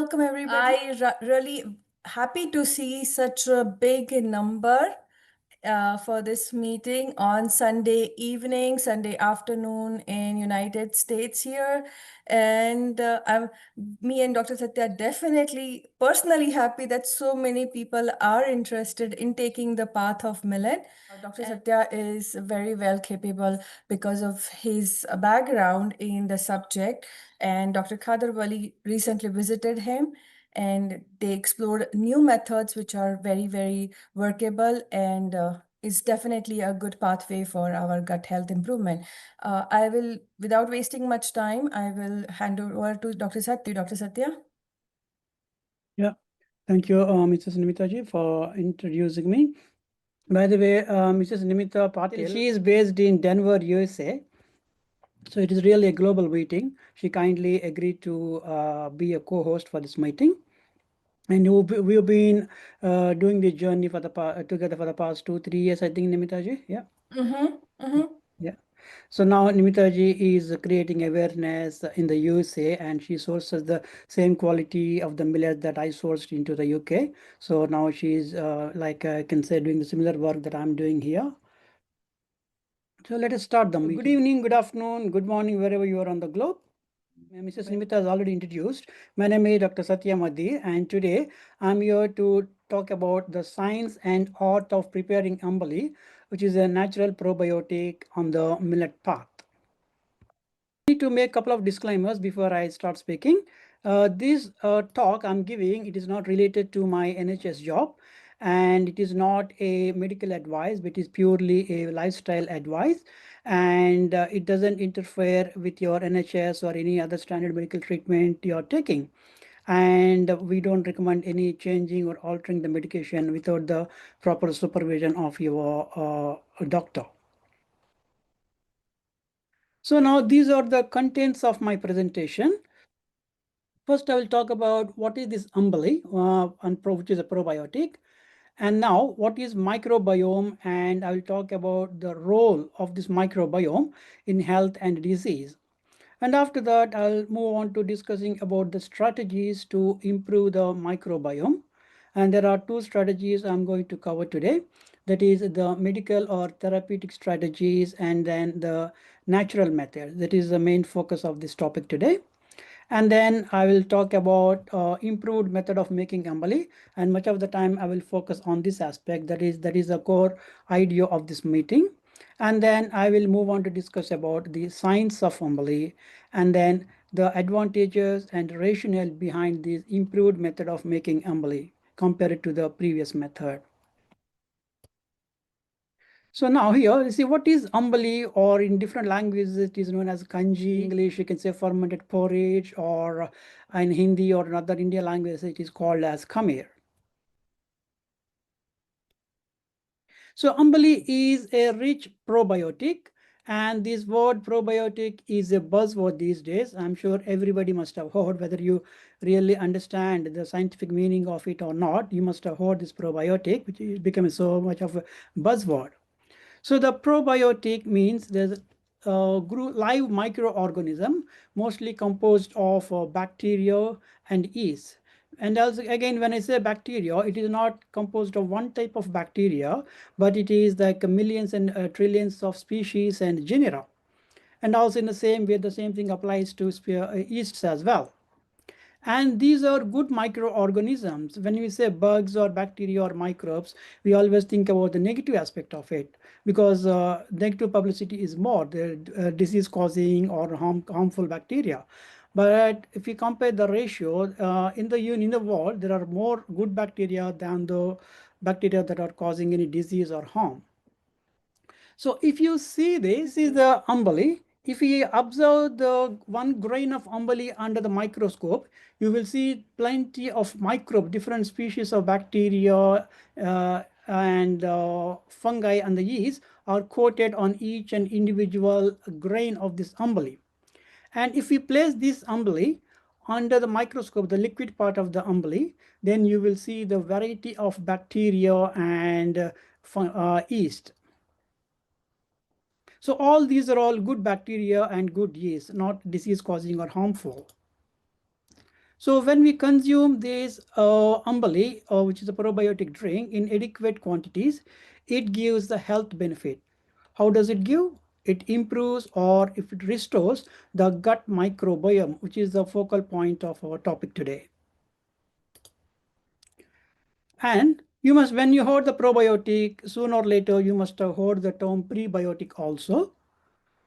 Welcome everybody. Really happy to see such a big number for this meeting on Sunday evening, Sunday afternoon in United States here. And me and Dr. Satya are definitely personally happy that so many people are interested in taking the path of millet. Dr. Satya is very well capable because of his background in the subject. And Dr. Khadar Valli recently visited him and they explored new methods which are very, very workable and is definitely a good pathway for our gut health improvement. I will, without wasting much time, I will hand over to Dr. Satya. Dr. Satya. Yeah, thank you, Mrs. Nimitaji, for introducing me. By the way, Mrs. Nimita Patil, she is based in Denver, USA. So it is really a global meeting. She kindly agreed to be a co-host for this meeting. And we've been doing the journey for together for the past 2-3 years, I think, Nimitaji. Yeah. Yeah. So now Nimitaji is creating awareness in the USA, and she sources the same quality of the millet that I sourced into the UK. So now she's like I can say doing the similar work that I'm doing here. So let us start the meeting. Good evening, good afternoon, good morning, wherever you are on the globe. Mrs. Nimita has already introduced. My name is Dr. Satya Maddi, and today I'm here to talk about the science and art of preparing Ambali, which is a natural probiotic on the millet path. I need to make a couple of disclaimers before I start speaking. This talk I'm giving, it is not related to my NHS job, and it is not a medical advice, but it is purely a lifestyle advice, and it doesn't interfere with your NHS or any other standard medical treatment you're taking. And we don't recommend any changing or altering the medication without the proper supervision of your doctor. So now these are the contents of my presentation. First, I will talk about what is this Ambali, which is a probiotic. And now, what is microbiome? And I will talk about the role of this microbiome in health and disease. And after that, I'll move on to discussing about the strategies to improve the microbiome. And there are two strategies I'm going to cover today. That is the medical or therapeutic strategies, and then the natural methods. That is the main focus of this topic today. And then I will talk about improved method of making Ambali, and much of the time I will focus on this aspect. That is the core idea of this meeting. And then I will move on to discuss about the science of Ambali, and then the advantages and rationale behind this improved method of making Ambali compared to the previous method. So now here, you see what is Ambali, or in different languages it is known as kanji. English, you can say fermented porridge, or in Hindi or another Indian language it is called as khamir. So Ambali is a rich probiotic, and this word probiotic is a buzzword these days. I'm sure everybody must have heard, whether you really understand the scientific meaning of it or not. You must have heard this probiotic, which is becoming so much of a buzzword. So the probiotic means there's a live microorganism, mostly composed of bacteria and yeast. And also, again, when I say bacteria, it is not composed of one type of bacteria, but it is like millions and trillions of species and genera. And also in the same way, the same thing applies to yeasts as well. And these are good microorganisms. When we say bugs or bacteria or microbes, we always think about the negative aspect of it, because negative publicity is more the disease causing or harmful bacteria. But if we compare the ratio in the world, there are more good bacteria than the bacteria that are causing any disease or harm. So if you see this is the Ambali. If we observe the one grain of Ambali under the microscope, you will see plenty of different species of bacteria and fungi and the yeast are coated on each and individual grain of this Ambali. And if we place this Ambali under the microscope, the liquid part of the Ambali, then you will see the variety of bacteria and yeast. So all these are all good bacteria and good yeast, not disease causing or harmful. So when we consume this Ambali, which is a probiotic drink, in adequate quantities, it gives the health benefit. How does it give? It improves or if it restores the gut microbiome, which is the focal point of our topic today. And you must, when you heard the probiotic, sooner or later you must have heard the term prebiotic also.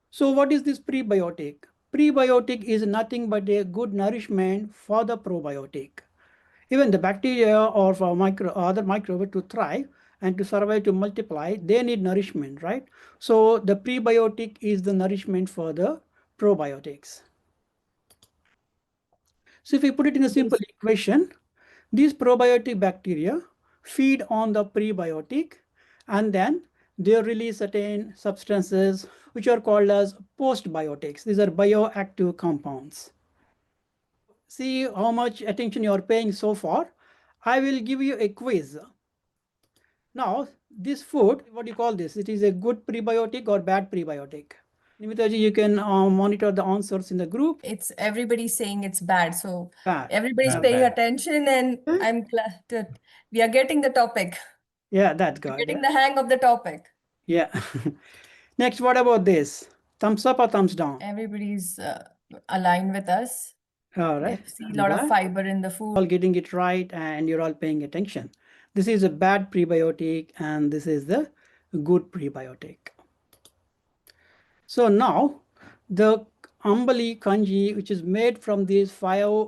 So what is this prebiotic? Prebiotic is nothing but a good nourishment for the probiotic. Even the bacteria or for other microbes to thrive and to survive, to multiply, they need nourishment, right? So the prebiotic is the nourishment for the probiotics. So if we put it in a simple equation, these probiotic bacteria feed on the prebiotic and then they release certain substances which are called as postbiotics. These are bioactive compounds. See how much attention you are paying so far. I will give you a quiz. Now, this food, what do you call this? It is a good prebiotic or bad prebiotic? Nimitaji, you can monitor the answers in the group. It's everybody saying it's bad. So Bad. everybody's Bad. paying attention, and Okay. I'm glad that we are getting the topic. Yeah, that's We're good. getting the hang of the topic. Yeah. Next, what about this? Thumbs up or thumbs down? Everybody's aligned with us. All They right. see a I'm lot of glad. fiber in the food. All getting it right and you're all paying attention. This is a bad prebiotic and this is the good prebiotic. So now the Ambali kanji, which is made from these five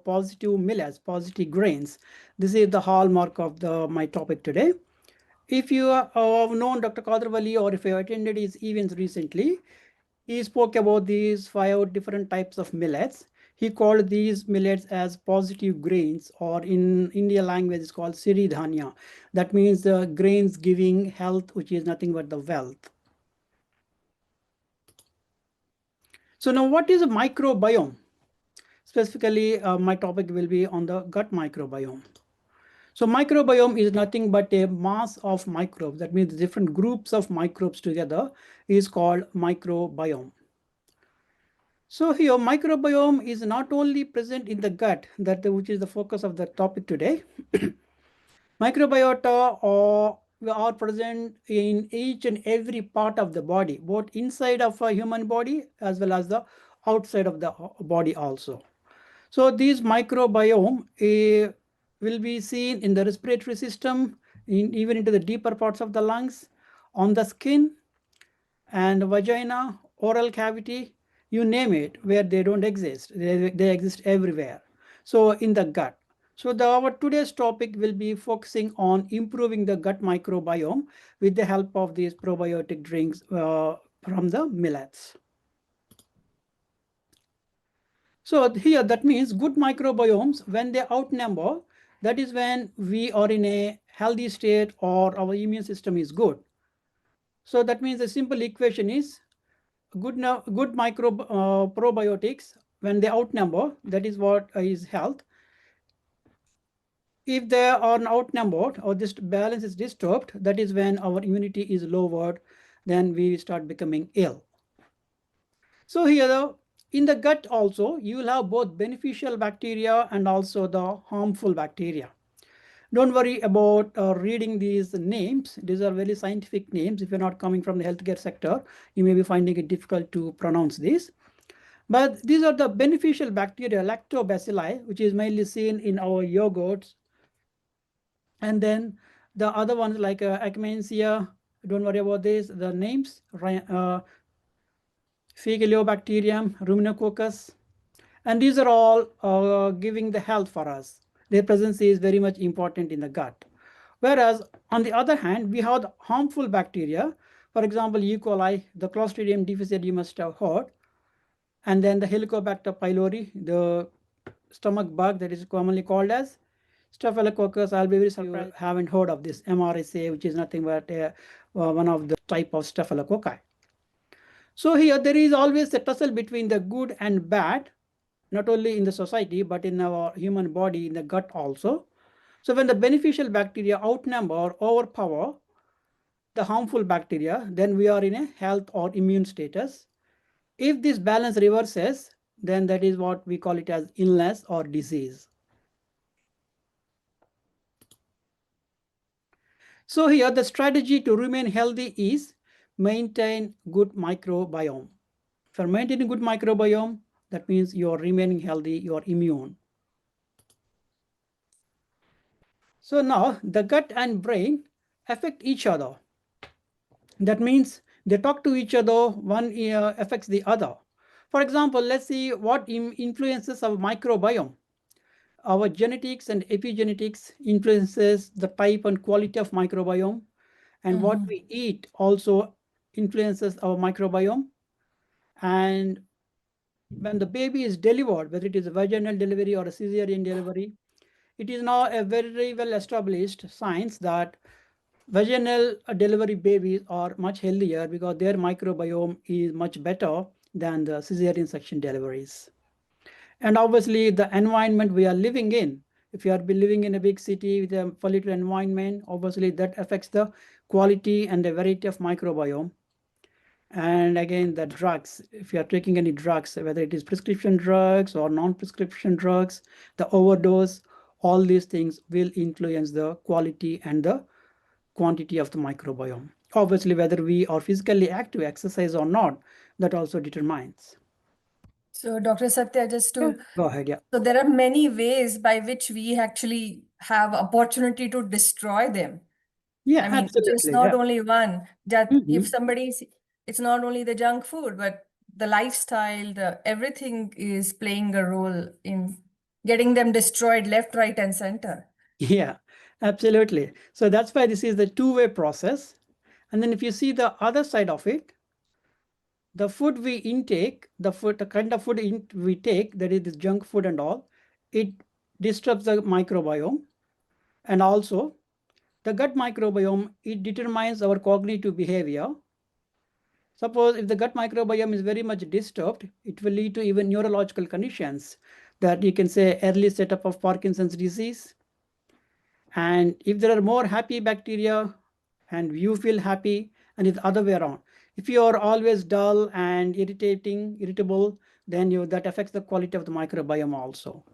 positive millets, positive grains. This is the hallmark of my topic today. If you have known Dr. Khadar Valli or if you attended his events recently, he spoke about these five different types of millets. He called these millets as positive grains, or in Indian language it's called Siridhanya. That means the grains giving health, which is nothing but the wealth. So now what is a microbiome? Specifically, my topic will be on the gut microbiome. So microbiome is nothing but a mass of microbes. That means different groups of microbes together is called microbiome. So here microbiome is not only present in the gut, which is the focus of the topic today. Microbiota are present in each and every part of the body, both inside of a human body as well as the outside of the body also. So these microbiome will be seen in the respiratory system, even into the deeper parts of the lungs, on the skin and vagina, oral cavity, you name it, where they don't exist. They exist everywhere. So in the gut. So our today's topic will be focusing on improving the gut microbiome with the help of these probiotic drinks from the millets. So here that means good microbiomes, when they outnumber, that is when we are in a healthy state or our immune system is good. So that means the simple equation is good probiotics, when they outnumber, that is what is health. If they are outnumbered or this balance is disturbed, that is when our immunity is lowered, then we start becoming ill. So here in the gut also, you will have both beneficial bacteria and also the harmful bacteria. Don't worry about reading these names. These are very scientific names. If you're not coming from the healthcare sector, you may be finding it difficult to pronounce these. But these are the beneficial bacteria, lactobacilli, which is mainly seen in our yogurts. And then the other ones like Akmensia, don't worry about this, the names, Faecalobacterium, Ruminococcus, and these are all giving the health for us. Their presence is very much important in the gut. Whereas on the other hand, we have the harmful bacteria, for example, E. coli, the Clostridium difficile you must have heard, and then the Helicobacter pylori, the stomach bug that is commonly called as Staphylococcus. I'll be very surprised you haven't heard of this MRSA, which is nothing but one of the type of staphylococci. So here there is always a tussle between the good and bad, not only in the society, but in our human body, in the gut also. So when the beneficial bacteria outnumber or overpower the harmful bacteria, then we are in a health or immune status. If this balance reverses, then that is what we call it as illness or disease. So here the strategy to remain healthy is maintain good microbiome. For maintaining good microbiome, that means you are remaining healthy, you are immune. So now the gut and brain affect each other. That means they talk to each other, one affects the other. For example, let's see what influences our microbiome. Our genetics and epigenetics influences the type and quality of microbiome, and what we eat also influences our microbiome. And when the baby is delivered, whether it is a vaginal delivery or a cesarean delivery, it is now a very well established science that vaginal delivery babies are much healthier because their microbiome is much better than the cesarean section deliveries. And obviously the environment we are living in, if you are living in a big city with a polluted environment, obviously that affects the quality and the variety of microbiome. And again, the drugs, if you are taking any drugs, whether it is prescription drugs or non-prescription drugs, the overdose, all these things will influence the quality and the quantity of the microbiome. Obviously, whether we are physically active, exercise or not, that also determines. So, Dr. Satya, just Yeah, to, go ahead. Yeah. so there are many ways by which we actually have opportunity to destroy them. Yeah, I mean, just absolutely. not Yeah. only one, that if Mhm. somebody's, it's not only the junk food, but the lifestyle, the everything is playing a role in getting them destroyed left, right, and center. Yeah, absolutely. So that's why this is the two-way process. And then if you see the other side of it, the food we intake, the kind of food we take, that is the junk food and all, it disrupts the microbiome. And also the gut microbiome, it determines our cognitive behavior. Suppose if the gut microbiome is very much disturbed, it will lead to even neurological conditions that you can say early setup of Parkinson's disease. And if there are more happy bacteria and you feel happy, and it's the other way around. If you are always dull and irritable, then that affects the quality of the microbiome also.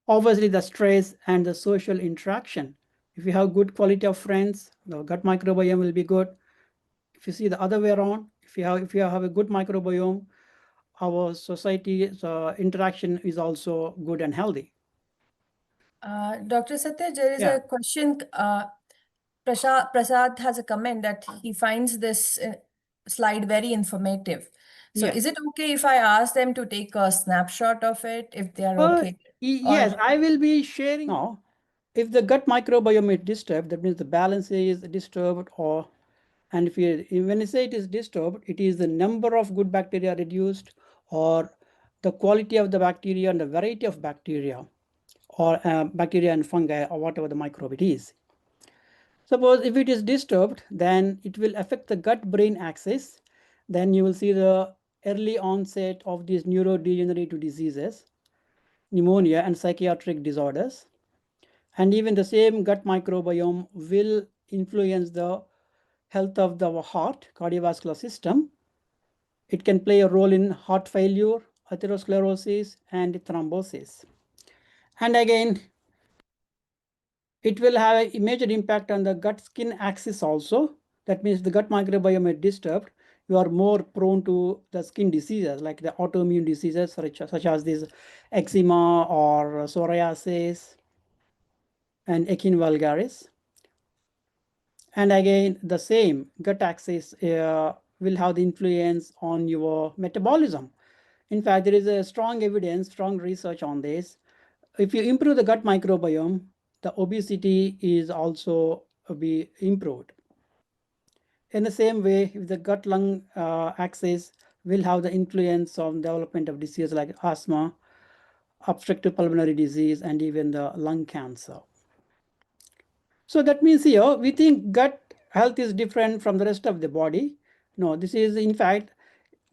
Obviously, the stress and the social interaction. If you have good quality of friends, the gut microbiome will be good. If you see the other way around, if you have a good microbiome, our society's interaction is also good and healthy. Dr. Satya, there is Yeah. a question. Prasad has a comment that he finds this slide very informative. So Yeah. is it okay if I ask them to take a snapshot of it, if they are okay? Yes, Or I will be sharing now. If the gut microbiome is disturbed, that means the balance is disturbed, or and when you say it is disturbed, it is the number of good bacteria reduced, or the quality of the bacteria and the variety of bacteria, or bacteria and fungi, or whatever the microbe it is. Suppose if it is disturbed, then it will affect the gut-brain axis. Then you will see the early onset of these neurodegenerative diseases, pneumonia, and psychiatric disorders. And even the same gut microbiome will influence the health of the heart, cardiovascular system. It can play a role in heart failure, atherosclerosis, and thrombosis. And again, it will have a major impact on the gut-skin axis also. That means the gut microbiome is disturbed, you are more prone to the skin diseases like the autoimmune diseases such as this eczema or psoriasis and Echinus vulgaris. And again, the same gut axis will have the influence on your metabolism. In fact, there is a strong evidence, strong research on this. If you improve the gut microbiome, the obesity is also be improved. In the same way, if the gut-lung axis will have the influence on development of disease like asthma, obstructive pulmonary disease, and even the lung cancer. So that means here we think gut health is different from the rest of the body. No, this is in fact,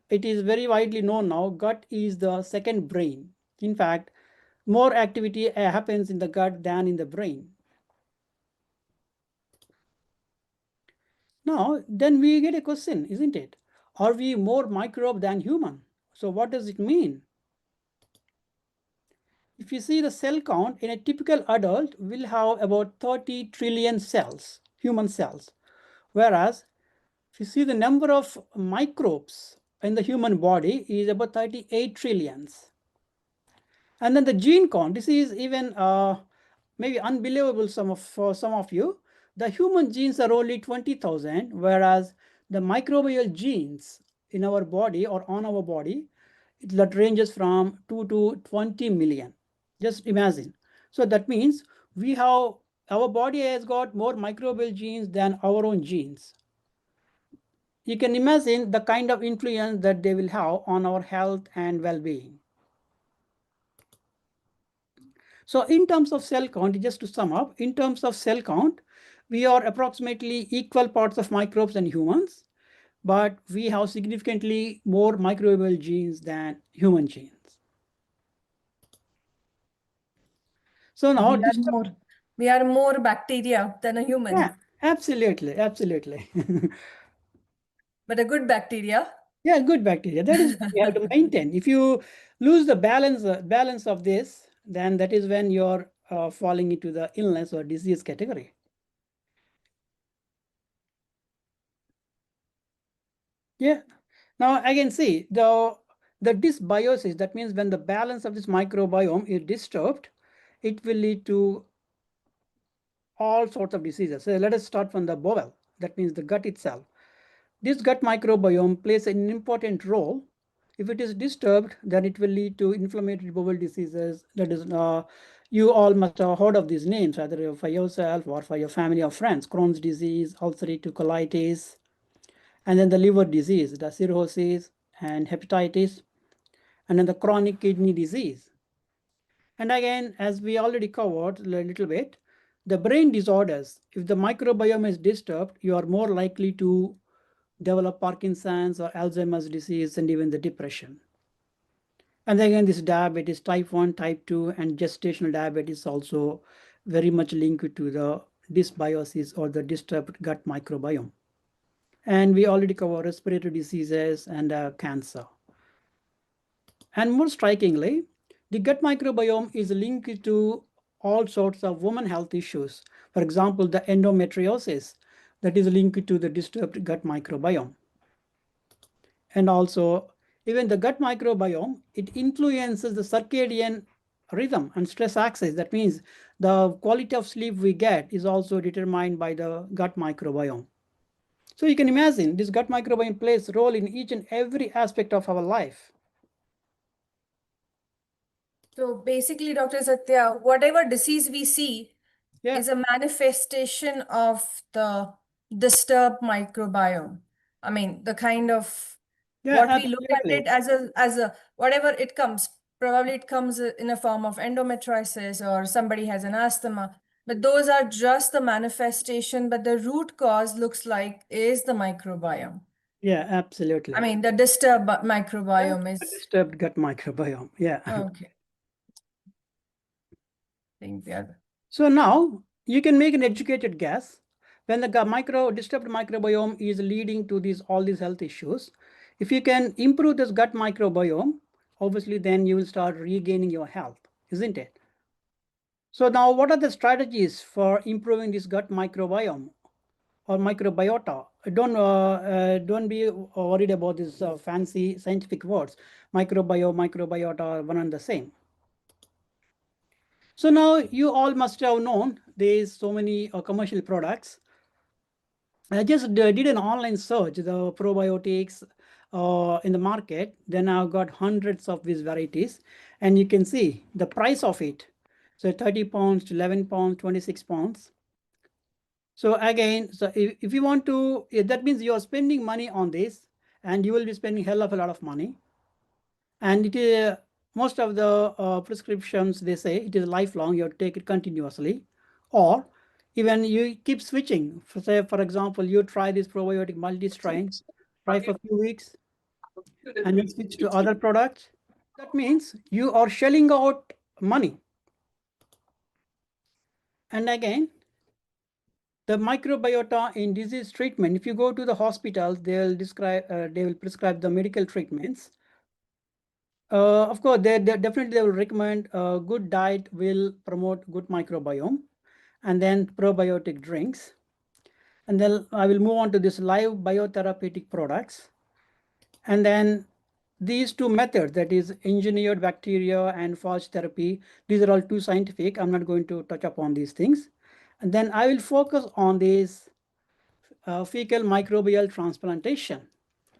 it is very widely known now, gut is the second brain. In fact, more activity happens in the gut than in the brain. Now, then we get a question, isn't it? Are we more microbe than human? So what does it mean? if you see the cell count in a typical adult, will have about 30 trillion cells, human cells. Whereas if you see the number of microbes in the human body is about 38 trillions. And then the gene count, this is even maybe unbelievable for some of you. The human genes are only 20,000, whereas the microbial genes in our body or on our body, that ranges from 2 to 20 million. Just imagine. So that means we have, our body has got more microbial genes than our own genes. You can imagine the kind of influence that they will have on our health and well-being. So in terms of cell count, just to sum up, in terms of cell count, we are approximately equal parts of microbes and humans, but we have significantly more microbial genes than human genes. So now, We are more bacteria than a human. yeah, absolutely, absolutely. But a good bacteria. Yeah, good bacteria. That is what we have to maintain. If you lose the balance of this, then that is when you're falling into the illness or disease category. Yeah. Now again, see the dysbiosis. That means when the balance of this microbiome is disturbed, it will lead to all sorts of diseases. So let us start from the bowel. That means the gut itself. This gut microbiome plays an important role. If it is disturbed, then it will lead to inflammatory bowel diseases. That is, you all must have heard of these names, either for yourself or for your family or friends. Crohn's disease, ulcerative colitis, and then the liver disease, the cirrhosis and hepatitis, and then the chronic kidney disease. And again, as we already covered a little bit, the brain disorders, if the microbiome is disturbed, you are more likely to develop Parkinson's or Alzheimer's disease and even the depression. And again, this diabetes, type 1, type 2, and gestational diabetes also very much linked to the dysbiosis or the disturbed gut microbiome. And we already covered respiratory diseases and cancer. And more strikingly, the gut microbiome is linked to all sorts of women health issues. For example, the endometriosis that is linked to the disturbed gut microbiome. And also, even the gut microbiome, it influences the circadian rhythm and stress axis. That means the quality of sleep we get is also determined by the gut microbiome. So you can imagine this gut microbiome plays a role in each and every aspect of our life. So basically, Dr. Satya, whatever disease we see Yeah, is a manifestation of the disturbed microbiome. I mean, the kind of yeah, what we look at absolutely. it as a whatever it comes, probably it comes in a form of endometriosis or somebody has an asthma. But those are just the manifestation, but the root cause looks like is the microbiome. Yeah, I absolutely. mean, the disturbed Yeah, microbiome a is disturbed gut microbiome. Yeah. okay. I think we are So now you can make an educated guess when the disturbed microbiome is leading to all these health issues. If you can improve this gut microbiome, obviously then you will start regaining your health, isn't it? So now what are the strategies for improving this gut microbiome or microbiota? Don't be worried about these fancy scientific words. Microbiome, microbiota are one and the same. So now you all must have known there's so many commercial products. I just did an online search, the probiotics in the market. Then I've got hundreds of these varieties, and you can see the price of it. So 30 pounds to 11 pounds, 26 pounds. So again, so if you want to, that means you are spending money on this, and you will be spending hell of a lot of money. And it is most of the prescriptions, they say it is lifelong, you have to take it continuously, or even you keep switching. Say for example, you try this probiotic multi-strain, try for a few weeks and then switch to other products. That means you are shelling out money. And again, the microbiota in disease treatment, if you go to the hospitals, they will prescribe the medical treatments. Of course, they definitely will recommend a good diet will promote good microbiome, and then probiotic drinks. And then I will move on to this live biotherapeutic products. And then these two methods, that is engineered bacteria and phage therapy, these are all too scientific. I'm not going to touch upon these things. And then I will focus on this fecal microbial transplantation.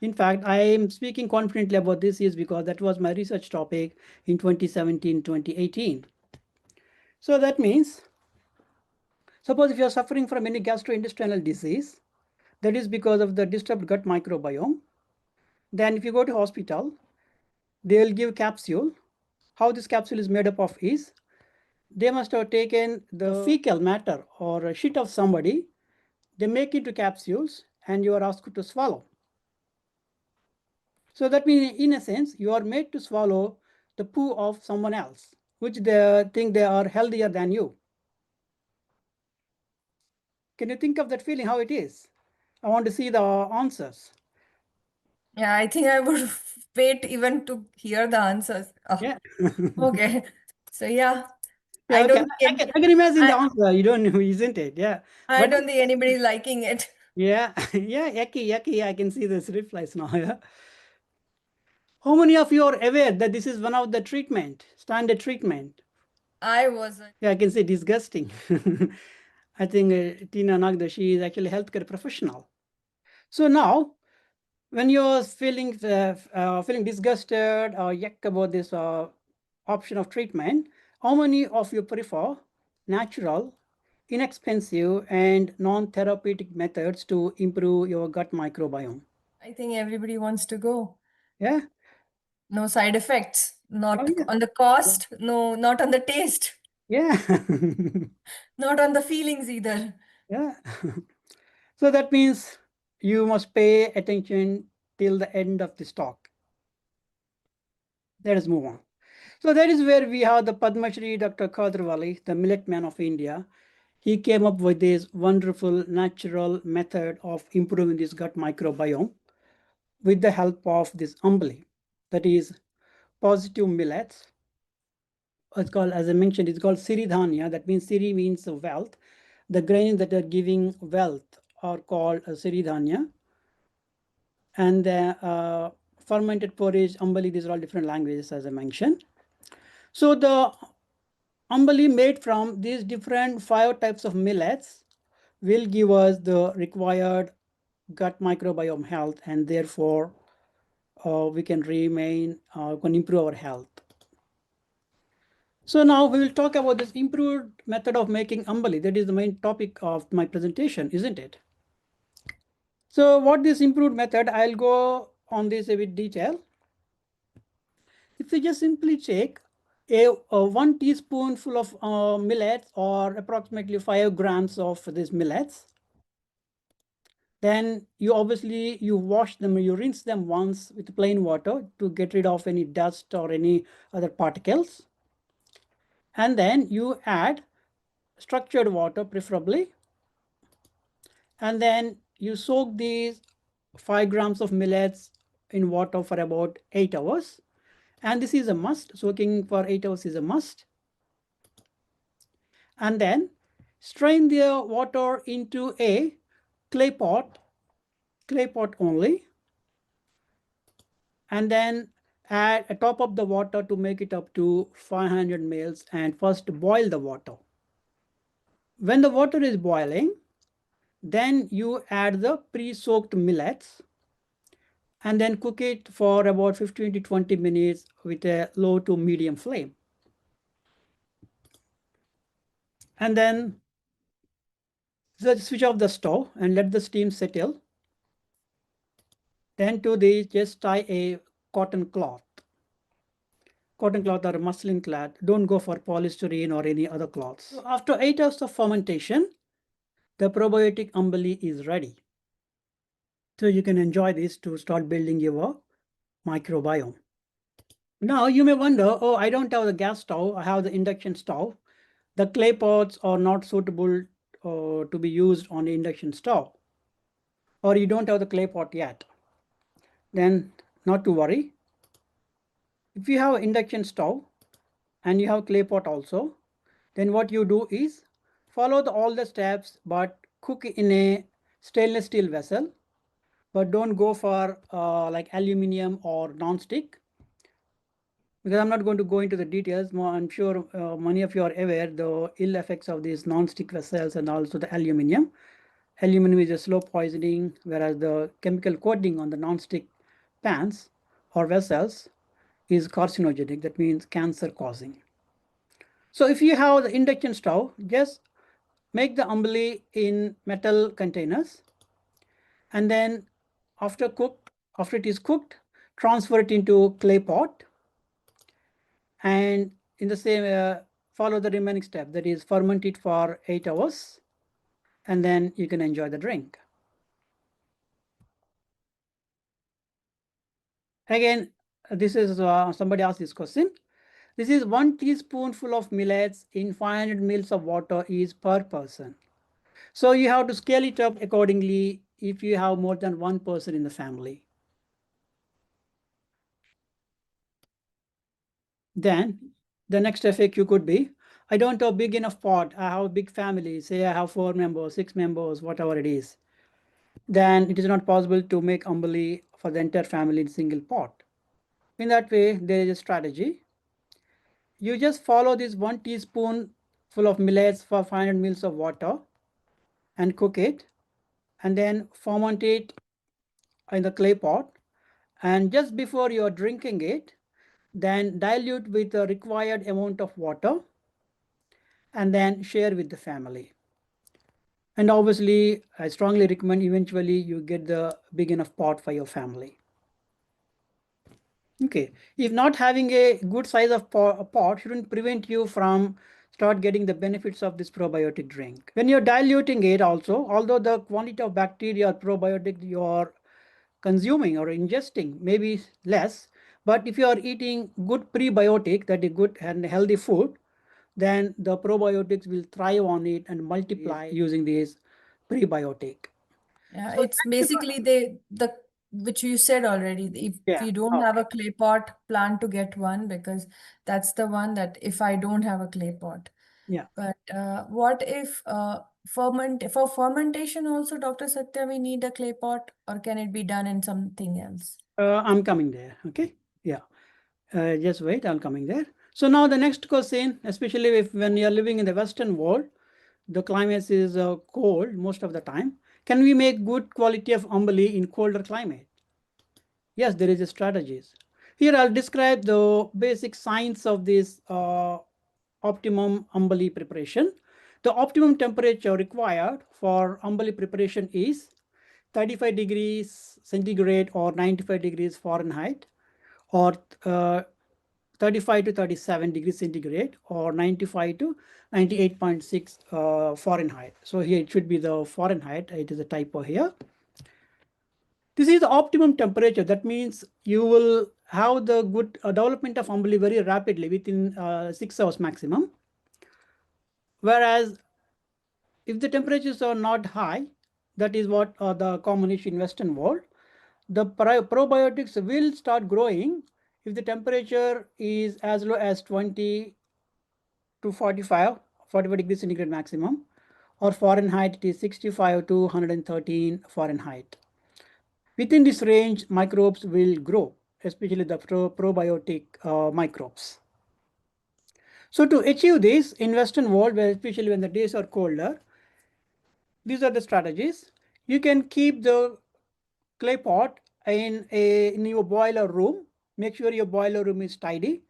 In fact, I am speaking confidently about this is because that was my research topic in 2017, 2018. So that means, suppose if you are suffering from any gastrointestinal disease, that is because of the disturbed gut microbiome, then if you go to hospital, they will give capsule. How this capsule is made up of is, they must have taken the fecal matter or a shit of somebody, they make it into capsules, and you are asked to swallow. So that means, in a sense, you are made to swallow the poo of someone else, which they think they are healthier than you. Can you think of that feeling, how it is? I want to see the answers. Yeah, I think I would wait even to hear the answers. Oh, Yeah. okay. So yeah, Yeah, I okay. don't think I can imagine I the answer. You don't know, isn't it? Yeah. I But don't think anybody liking it. yeah, yeah, yucky, yucky. I can see this replies now. Yeah. How many of you are aware that this is one of the treatment, standard treatment? I wasn't. Yeah, I can say disgusting. I think Tina Nagda, she is actually a healthcare professional. So now, when you're feeling disgusted or yuck about this option of treatment, how many of you prefer natural, inexpensive, and non-therapeutic methods to improve your gut microbiome? I think everybody wants to go. Yeah. No side effects, Oh, not yeah. on the cost, no, not on the taste, Yeah. not on the feelings either. Yeah. So that means you must pay attention till the end of this talk. Let us move on. So that is where we have the Padma Shri Dr. Khadar Valli, the millet man of India. He came up with this wonderful natural method of improving this gut microbiome with the help of this Ambali, that is positive millets. It's called, as I mentioned, it's called Siridhanya. That means Siri means wealth. The grains that are giving wealth are called Siridhanya. And the fermented porridge, Ambali, these are all different languages, as I mentioned. So the Ambali made from these different 5 types of millets will give us the required gut microbiome health, and therefore we can can improve our health. So now we will talk about this improved method of making Ambali. That is the main topic of my presentation, isn't it? So what this improved method, I'll go on this a bit detail. If you just simply take a 1 teaspoonful of millets, or approximately 5 grams of these millets, then you obviously you wash them, you rinse them once with plain water to get rid of any dust or any other particles. And then you add structured water preferably, and then you soak these 5 grams of millets in water for about 8 hours. And this is a must. Soaking for 8 hours is a must. And then strain the water into a clay pot only, and then add a top of the water to make it up to 500 mils, and first boil the water. When the water is boiling, then you add the pre-soaked millets, and then cook it for about 15 to 20 minutes with a low to medium flame. And then switch off the stove and let the steam settle. Then to this, just tie a cotton cloth. Cotton cloth or muslin cloth. Don't go for polystyrene or any other cloths. So after 8 hours of fermentation, the probiotic Ambali is ready. So you can enjoy this to start building your microbiome. Now you may wonder, oh, I don't have the gas stove, I have the induction stove. The clay pots are not suitable to be used on the induction stove, or you don't have the clay pot yet. Then not to worry. If you have an induction stove and you have clay pot also, then what you do is follow all the steps, but cook in a stainless steel vessel, but don't go for like aluminum or non-stick, because I'm not going to go into the details. I'm sure many of you are aware the ill effects of these non-stick vessels and also the aluminum. Aluminum is a slow poisoning, whereas the chemical coating on the non-stick pans or vessels is carcinogenic, that means cancer causing. So if you have the induction stove, just make the ambali in metal containers, and then after it is cooked, transfer it into clay pot, and in the same follow the remaining step, that is ferment it for 8 hours, and then you can enjoy the drink. Again, this is somebody asked this question. This is 1 teaspoonful of millets in 500 mils of water is per person. So you have to scale it up accordingly if you have more than one person in the family. Then the next FAQ could be, I don't have big enough pot. I have a big family. Say I have 4 members, 6 members, whatever it is. Then it is not possible to make ambali for the entire family in single pot. In that way, there is a strategy. You just follow this 1 teaspoon full of millets for 500 mils of water and cook it, and then ferment it in the clay pot. And just before you are drinking it, then dilute with the required amount of water and then share with the family. And obviously, I strongly recommend eventually you get the big enough pot for your family. Okay, if not having a good size of pot shouldn't prevent you from start getting the benefits of this probiotic drink. When you're diluting it also, although the quantity of bacteria or probiotic you are consuming or ingesting may be less, but if you are eating good prebiotic, that is good and healthy food, then the probiotics will thrive on it and multiply using this prebiotic. Yeah, So it's basically the which you said already. If yeah, you don't have a clay pot, plan to get one, because that's the one that if I don't have a clay pot. yeah. But what if for fermentation also, Dr. Satya, we need a clay pot, or can it be done in something else? I'm coming there. Okay. Yeah. Just wait. I'm coming there. So now the next question, especially if when you're living in the Western world, the climate is cold most of the time. Can we make good quality of ambali in colder climate? Yes, there is a strategies. Here I'll describe the basic science of this optimum ambali preparation. The optimum temperature required for ambali preparation is 35 degrees centigrade or 95 degrees Fahrenheit, or 35 to 37 degrees centigrade, or 95 to 98.6 Fahrenheit. So here it should be the Fahrenheit. It is a typo here. This is the optimum temperature. That means you will have the good development of ambali very rapidly within 6 hours maximum. Whereas if the temperatures are not high, that is what the common issue in Western world, the probiotics will start growing if the temperature is as low as 20 to 45 degrees centigrade maximum, or Fahrenheit it is 65 to 113 Fahrenheit. Within this range, microbes will grow, especially the probiotic microbes. So to achieve this in Western world, where especially when the days are colder, these are the strategies. You can keep the clay pot in your boiler room. Make sure your boiler room is tidy.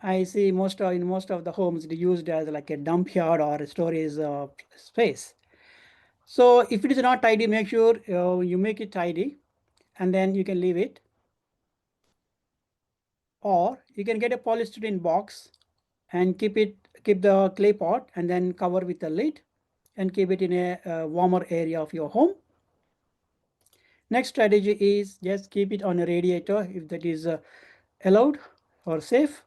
I see in most of the homes it is used as like a dump yard or a storage space. So if it is not tidy, make sure you make it tidy, and then you can leave it. Or you can get a polystyrene box and keep the clay pot and then cover with a lid and keep it in a warmer area of your home. Next strategy is just keep it on a radiator if that is allowed or safe.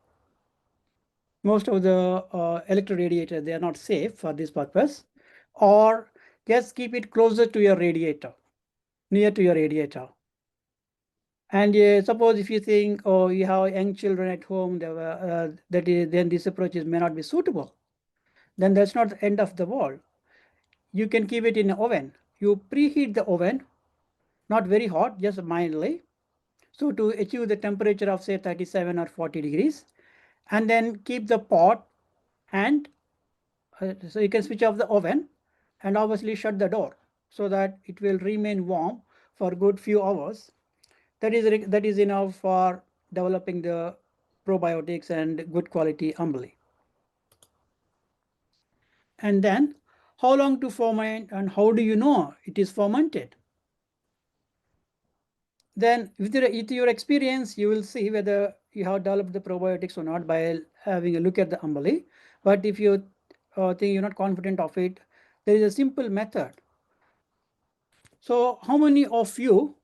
Most of the electro radiators, they are not safe for this purpose. Or just keep it closer to your radiator, near to your radiator. And suppose if you think, oh, you have young children at home, then this approach may not be suitable. Then that's not the end of the world. You can keep it in an oven. You preheat the oven, not very hot, just mildly. So to achieve the temperature of say 37 or 40 degrees, and then keep the pot, and so you can switch off the oven and obviously shut the door so that it will remain warm for a good few hours. That is enough for developing the probiotics and good quality Ambali. And then how long to ferment and how do you know it is fermented? Then with your experience, you will see whether you have developed the probiotics or not by having a look at the Ambali. But if you think you're not confident of it, there is a simple method. So how many of you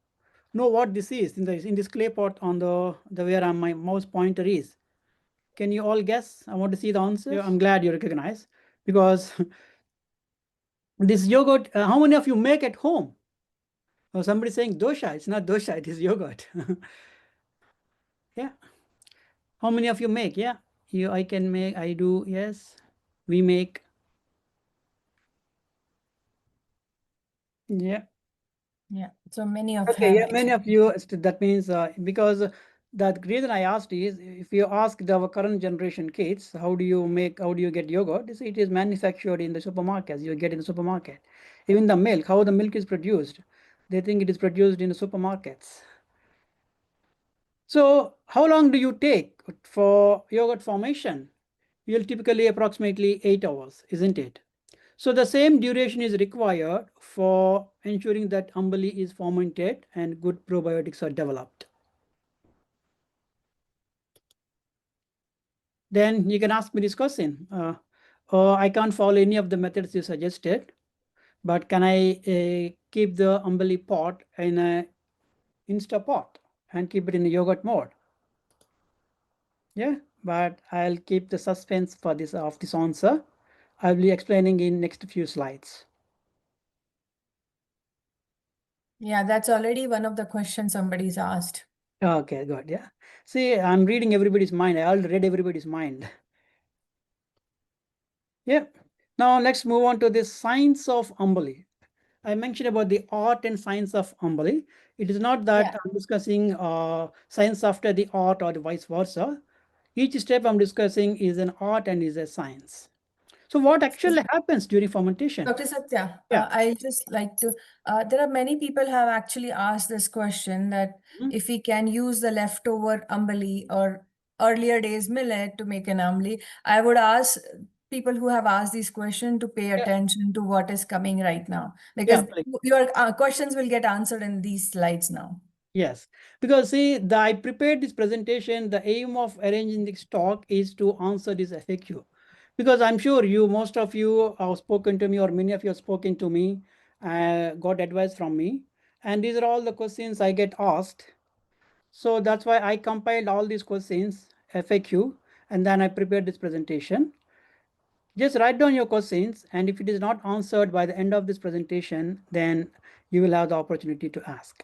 know what this is in this clay pot on the where my mouse pointer is? Can you all guess? I want to see the answer. I'm glad you recognize, because this yogurt, how many of you make at home? Oh, somebody saying dosha. It's not dosha, it is yogurt. Yeah. How many of you make? Yeah. I can make, I do, yes. We make. Yeah. Yeah, so many of Okay, have yeah, many of you, that means because the reason I asked is, if you ask our current generation kids, how do you get yogurt? They say it is manufactured in the supermarkets, you get in the supermarket. Even the milk, how the milk is produced, they think it is produced in the supermarkets. So how long do you take for yogurt formation? You'll typically approximately 8 hours, isn't it? So the same duration is required for ensuring that Ambali is fermented and good probiotics are developed. Then you can ask me this question. I can't follow any of the methods you suggested, but can I keep the Ambali pot in a Instapot and keep it in a yogurt mode? Yeah, but I'll keep the suspense for this answer. I'll be explaining in next few slides. Yeah, that's already one of the questions somebody's asked. Okay, good. Yeah. See, I'm reading everybody's mind. I already read everybody's mind. Yeah. Now let's move on to the science of Ambali. I mentioned about the art and science of Ambali. It is not that Yeah. I'm discussing science after the art or vice versa. Each step I'm discussing is an art and is a science. So what actually happens during fermentation? Dr. Satya, Yeah. I just like to, there are many people have actually asked this question that Mhm. if we can use the leftover ambali or earlier days millet to make an ambali, I would ask people who have asked this question to pay Yeah. attention to what is coming right now, Yeah, because please. your questions will get answered in these slides now. Yes, because see, I prepared this presentation. The aim of arranging this talk is to answer this FAQ, because I'm sure most of you have spoken to me, or many of you have spoken to me, got advice from me, and these are all the questions I get asked. So that's why I compiled all these questions, FAQ, and then I prepared this presentation. Just write down your questions, and if it is not answered by the end of this presentation, then you will have the opportunity to ask.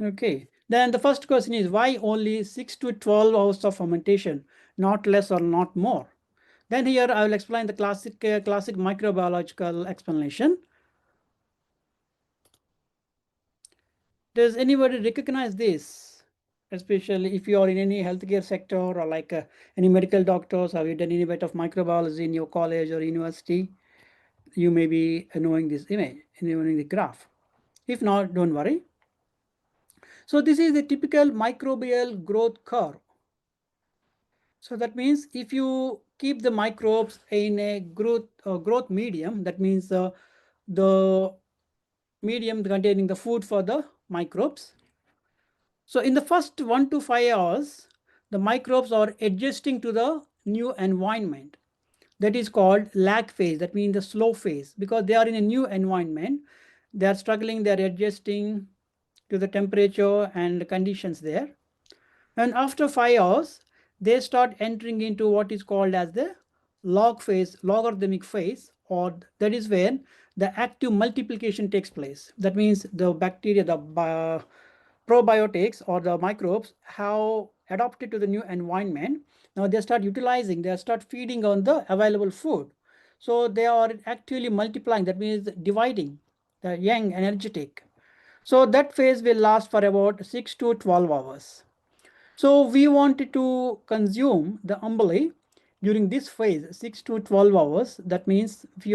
Okay, then the first question is, why only 6 to 12 hours of fermentation, not less or not more? Then here I will explain the classic microbiological explanation. Does anybody recognize this? Especially if you are in any healthcare sector, or like any medical doctors, have you done any bit of microbiology in your college or university? You may be knowing this image, knowing the graph. If not, don't worry. So this is the typical microbial growth curve. So that means if you keep the microbes in a growth medium, that means the medium containing the food for the microbes. So in the first 1 to 5 hours, the microbes are adjusting to the new environment. That is called lag phase. That means the slow phase, because they are in a new environment. They are struggling, they are adjusting to the temperature and the conditions there. And after 5 hours, they start entering into what is called as the log phase, logarithmic phase, or that is when the active multiplication takes place. That means the bacteria, the probiotics or the microbes have adapted to the new environment. Now they start utilizing, they start feeding on the available food. So they are actually multiplying, that means dividing, the young, energetic. So that phase will last for about 6 to 12 hours. So we wanted to consume the Ambali during this phase, 6 to 12 hours. That means if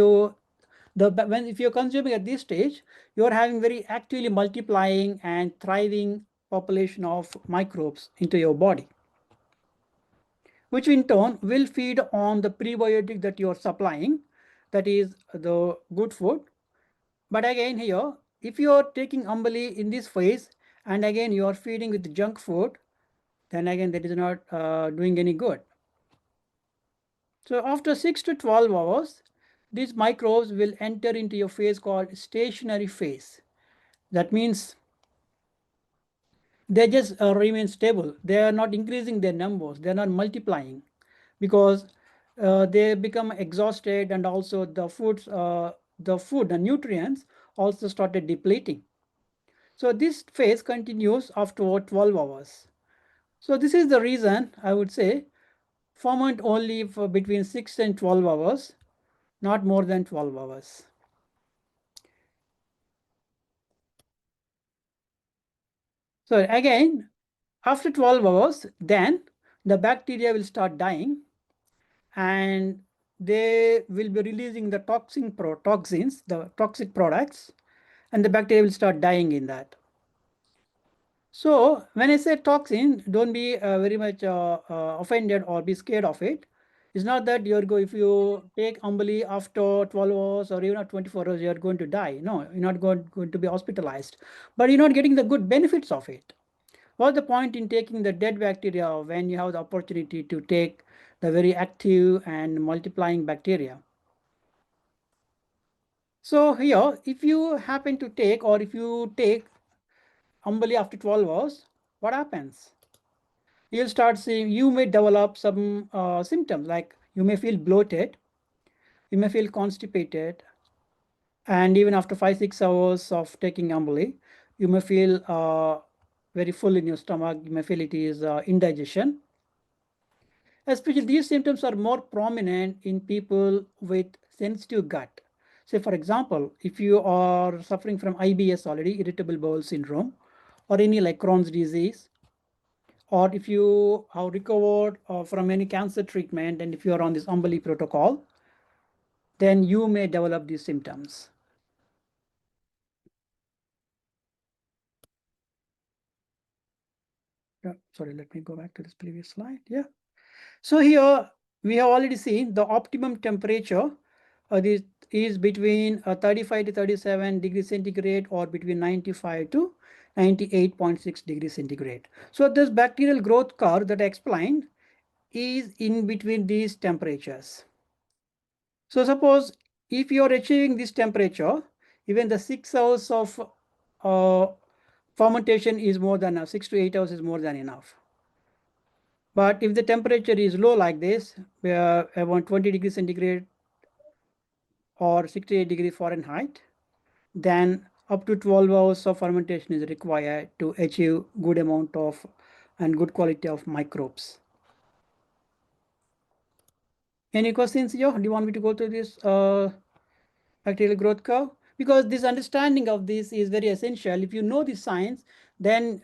you're consuming at this stage, you're having very actively multiplying and thriving population of microbes into your body, which in turn will feed on the prebiotic that you're supplying, that is the good food. But again here, if you're taking Ambali in this phase and again you are feeding with junk food, then again that is not doing any good. So after 6 to 12 hours, these microbes will enter into a phase called stationary phase. That means they just remain stable. They are not increasing their numbers. They are not multiplying because they become exhausted, and also the nutrients also started depleting. So this phase continues after 12 hours. So this is the reason I would say ferment only for between 6 and 12 hours, not more than 12 hours. So again, after 12 hours, then the bacteria will start dying and they will be releasing the toxins, the toxic products, and the bacteria will start dying in that. So when I say toxin, don't be very much offended or be scared of it. It's not that if you take Ambali after 12 hours or even 24 hours, you're going to die. No, you're not going to be hospitalized, but you're not getting the good benefits of it. What's the point in taking the dead bacteria when you have the opportunity to take the very active and multiplying bacteria? So here, if you happen to take, or if you take Ambali after 12 hours, what happens? You'll start seeing, you may develop some symptoms, like you may feel bloated, you may feel constipated, and even after 5-6 hours of taking Ambali, you may feel very full in your stomach, you may feel it is indigestion. Especially these symptoms are more prominent in people with sensitive gut. Say for example, if you are suffering from IBS already, irritable bowel syndrome, or any like Crohn's disease, or if you have recovered from any cancer treatment and if you are on this Ambali protocol, then you may develop these symptoms. Sorry, let me go back to this previous slide. Yeah. So here we have already seen the optimum temperature this is between 35 to 37 degrees centigrade or between 95 to 98.6 degrees centigrade. So this bacterial growth curve that I explained is in between these temperatures. So suppose if you are achieving this temperature, even the 6 hours of fermentation is more than enough. 6 to 8 hours is more than enough. But if the temperature is low like this, around 20 degrees centigrade or 68 degrees Fahrenheit, then up to 12 hours of fermentation is required to achieve good amount of and good quality of microbes. Any questions here? Do you want me to go through this bacterial growth curve? Because this understanding of this is very essential. If you know the science, then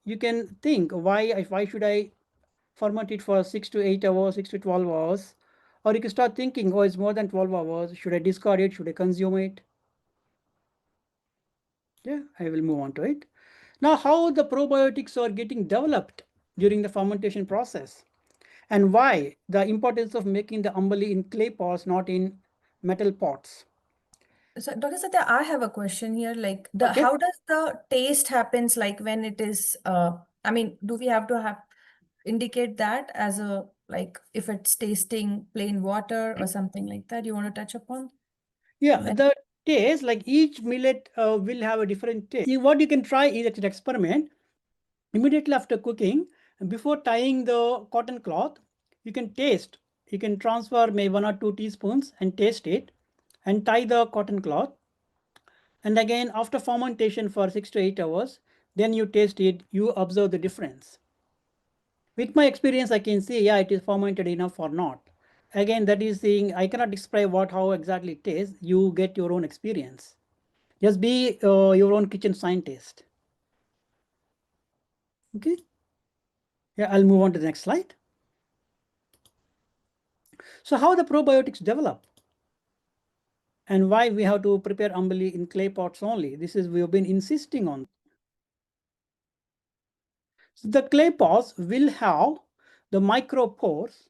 you can think why should I ferment it for 6 to 8 hours, 6 to 12 hours, or you can start thinking, oh, it's more than 12 hours. Should I discard it? Should I consume it? Yeah, I will move on to it. Now, how the probiotics are getting developed during the fermentation process, and why the importance of making the Ambali in clay pots, not in metal pots. So, Dr. Satya, I have a question here. Like, Okay. how does the taste happens like when it is, I mean, do we have to have indicate that as a, like, if it's tasting plain water or something like that you want to touch upon? Yeah, When the taste, like each millet will have a different taste. What you can try is an experiment. Immediately after cooking, before tying the cotton cloth, you can taste. You can transfer maybe 1 or 2 teaspoons and taste it. and tie the cotton cloth. And again, after fermentation for 6 to 8 hours, then you taste it, you observe the difference. With my experience, I can say, yeah, it is fermented enough or not. Again, that is saying I cannot describe how exactly it tastes. You get your own experience. Just be your own kitchen scientist. Okay. Yeah, I'll move on to the next slide. So how the probiotics develop and why we have to prepare Ambali in clay pots only. This is we have been insisting on. So the clay pots will have the micropores.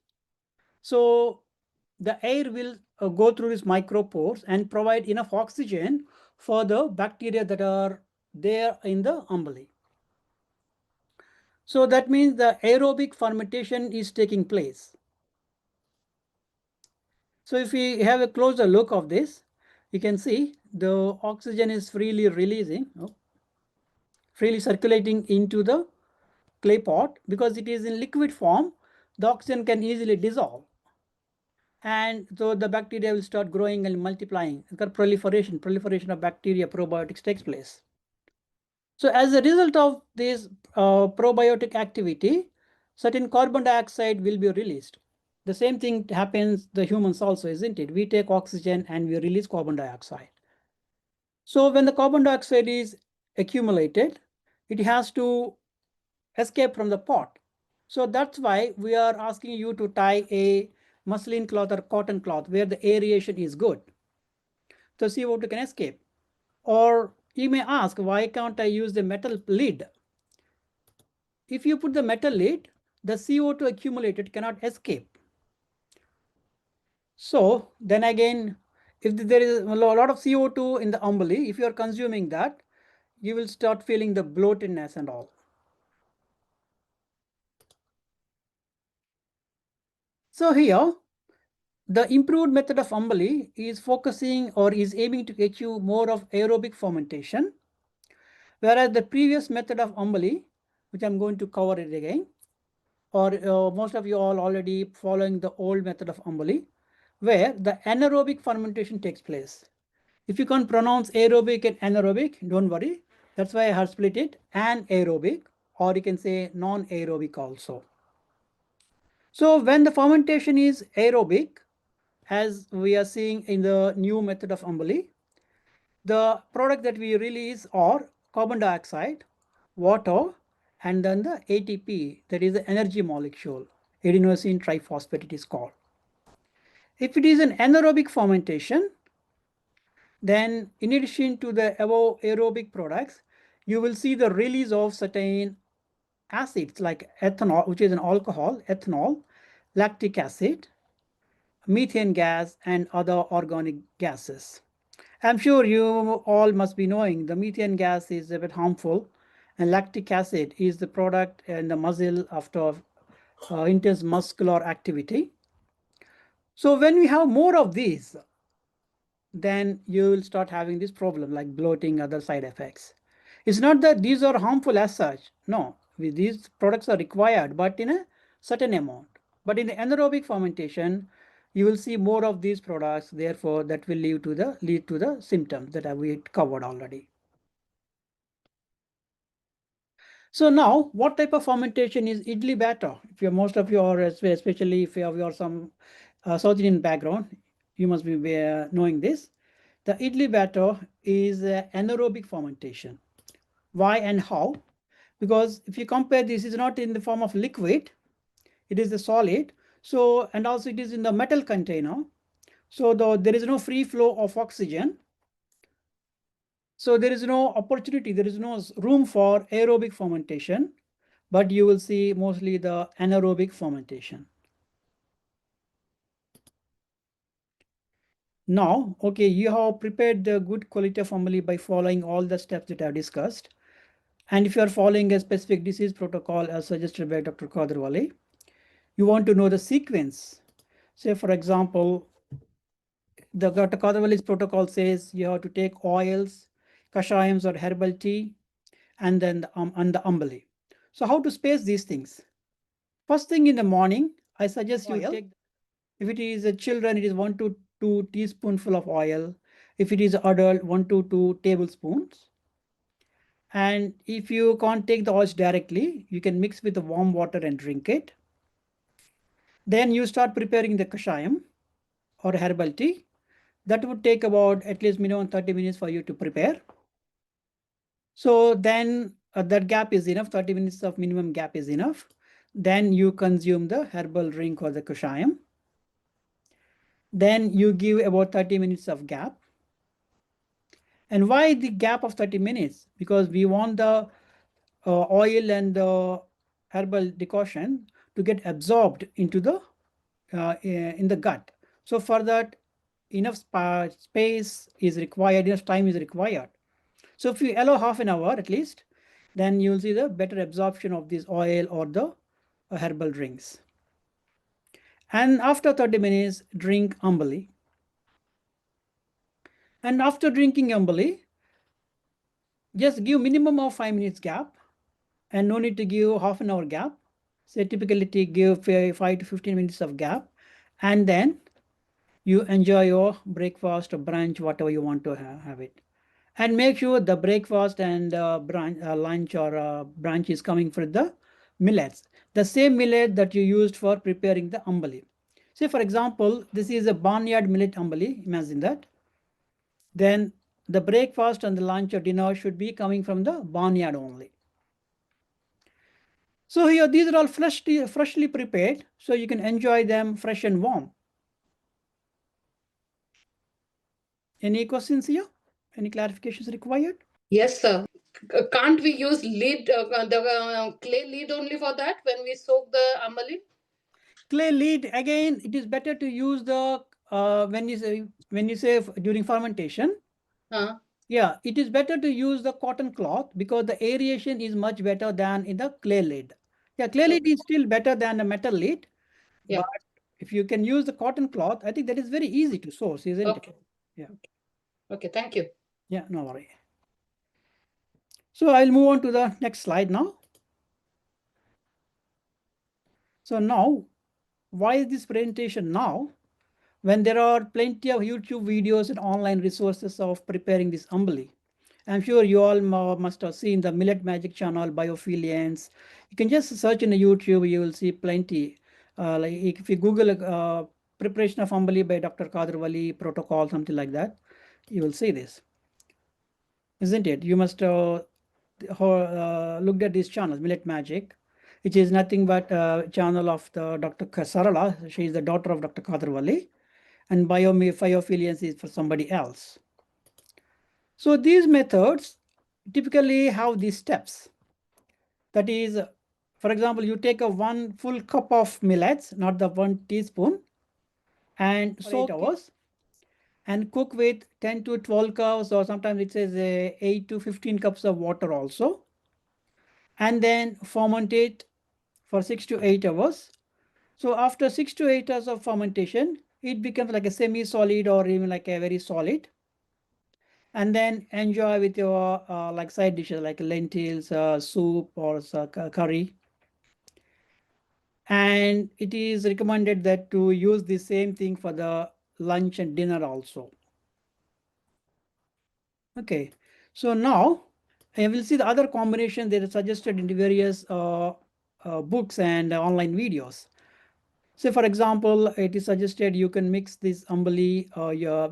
So the air will go through these micropores and provide enough oxygen for the bacteria that are there in the Ambali. So that means the aerobic fermentation is taking place. So if we have a closer look of this, you can see the oxygen is freely releasing, freely circulating into the clay pot. Because it is in liquid form, the oxygen can easily dissolve. And so the bacteria will start growing and multiplying. Proliferation of bacteria, probiotics takes place. So as a result of this probiotic activity, certain carbon dioxide will be released. The same thing happens the humans also, isn't it? We take oxygen and we release carbon dioxide. So when the carbon dioxide is accumulated, it has to escape from the pot. So that's why we are asking you to tie a muslin cloth or cotton cloth where the aeration is good. So CO2 can escape. Or you may ask, why can't I use the metal lid? If you put the metal lid, the CO2 accumulated cannot escape. So then again, if there is a lot of CO2 in the Ambali, if you are consuming that, you will start feeling the bloatedness and all. So here, the improved method of Ambali is focusing or is aiming to achieve more of aerobic fermentation, whereas the previous method of Ambali, which I'm going to cover it again, or most of you all already following the old method of Ambali, where the anaerobic fermentation takes place. If you can't pronounce aerobic and anaerobic, don't worry. That's why I have split it, anaerobic, or you can say non-aerobic also. So when the fermentation is aerobic, as we are seeing in the new method of Ambali, the product that we release are carbon dioxide, water, and then the ATP, that is the energy molecule, adenosine triphosphate it is called. If it is an anaerobic fermentation, then in addition to the above aerobic products, you will see the release of certain acids like ethanol, which is an alcohol, ethanol, lactic acid, methane gas, and other organic gases. I'm sure you all must be knowing the methane gas is a bit harmful, and lactic acid is the product in the muscle after intense muscular activity. So when we have more of these, then you will start having this problem like bloating, other side effects. It's not that these are harmful as such. No, these products are required, but in a certain amount. But in the anaerobic fermentation, you will see more of these products. Therefore, that will lead to the symptoms that we covered already. So now, what type of fermentation is idli batter? If you're most of you are, especially if you have some South Indian background, you must be knowing this. The idli batter is anaerobic fermentation. Why and how? Because if you compare, this is not in the form of liquid, it is a solid. So, and also it is in the metal container. So there is no free flow of oxygen. So there is no opportunity, there is no room for aerobic fermentation, but you will see mostly the anaerobic fermentation. Now, okay, you have prepared the good quality of Ambali by following all the steps that I have discussed. And if you are following a specific disease protocol as suggested by Dr. Khadar Valli, you want to know the sequence. Say, for example, the Dr. Khadar Valli's protocol says you have to take oils, kashayams or herbal tea, and then the Ambali. So how to space these things? First thing in the morning, I suggest you take, if it is a children, it is 1 to 2 teaspoonful of oil. If it is adult, 1 to 2 tablespoons. And if you can't take the oils directly, you can mix with the warm water and drink it. Then you start preparing the kashayam or herbal tea. That would take about at least minimum 30 minutes for you to prepare. So then that gap is enough, 30 minutes of minimum gap is enough. Then you consume the herbal drink or the kashayam. Then you give about 30 minutes of gap. And why the gap of 30 minutes? Because we want the oil and the herbal decoction to get absorbed into the in the gut. So for that, enough space is required, enough time is required. So if you allow half an hour at least, then you'll see the better absorption of this oil or the herbal drinks. And after 30 minutes, drink Ambali. And after drinking Ambali, just give minimum of 5 minutes gap and no need to give half an hour gap. So typically give 5 to 15 minutes of gap, and then you enjoy your breakfast or brunch, whatever you want to have it. And make sure the breakfast and lunch or brunch is coming from the millets, the same millet that you used for preparing the ambali. Say for example, this is a barnyard millet ambali, imagine that. Then the breakfast and the lunch or dinner should be coming from the barnyard only. So here, these are all freshly prepared, so you can enjoy them fresh and warm. Any questions here? Any clarifications required? Yes, sir. Can't we use the clay lid only for that when we soak the amali? Clay lid, again, it is better to use the when you say during fermentation. Yeah, it is better to use the cotton cloth because the aeration is much better than in the clay lid. Yeah, clay lid is still better than the metal lid. Yeah. But if you can use the cotton cloth, I think that is very easy to source, isn't it? Yeah. Okay, thank you. Yeah, no worry. So I'll move on to the next slide now. So now, why is this presentation now? When there are plenty of YouTube videos and online resources of preparing this ambali. I'm sure you all must have seen the Millet Magic channel, Biophilians. You can just search in the YouTube, you will see plenty. Like if you Google preparation of ambali by Dr. Khadar Valli, protocol, something like that, you will see this. Isn't it? You must looked at these channels, Millet Magic, which is nothing but a channel of the Dr. Sarala. She is the daughter of Dr. Khadar Valli, and biophilians is for somebody else. So these methods typically have these steps. That is, for example, you take a 1 full cup of millets, not the 1 teaspoon, and soak 8 hours, and cook with 10 to 12 cups, or sometimes it says 8 to 15 cups of water also. And then ferment it for 6 to 8 hours. So after 6 to 8 hours of fermentation, it becomes like a semi-solid or even like a very solid. And then enjoy with your like side dishes like lentils, soup, or curry. And it is recommended that to use the same thing for the lunch and dinner also. Okay, so now I will see the other combination that is suggested in the various books and online videos. So for example, it is suggested you can mix this ambali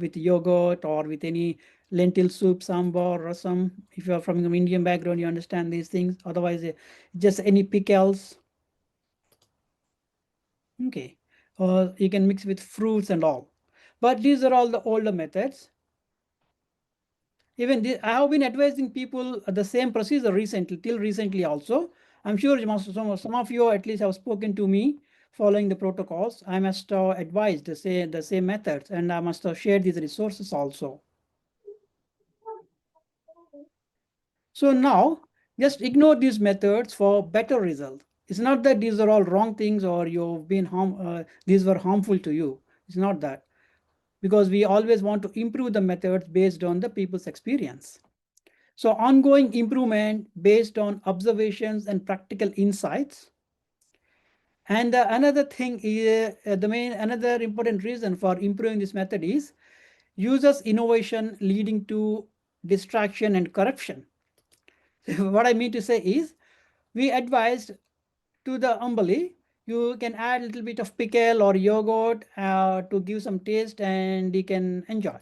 with yogurt or with any lentil soup, sambar, rasam. If you are from an Indian background, you understand these things. Otherwise, just any pickles. Okay, you can mix with fruits and all. But these are all the older methods. Even I have been advising people the same procedure recently, till recently also. I'm sure some of you at least have spoken to me following the protocols. I must have advised the same methods, and I must have shared these resources also. So now, just ignore these methods for better results. It's not that these are all wrong things or you've been these were harmful to you. It's not that. Because we always want to improve the methods based on the people's experience. So ongoing improvement based on observations and practical insights. And another thing is another important reason for improving this method is users innovation leading to distraction and corruption. What I mean to say is we advised to the Ambali, you can add a little bit of pickle or yogurt to give some taste and you can enjoy.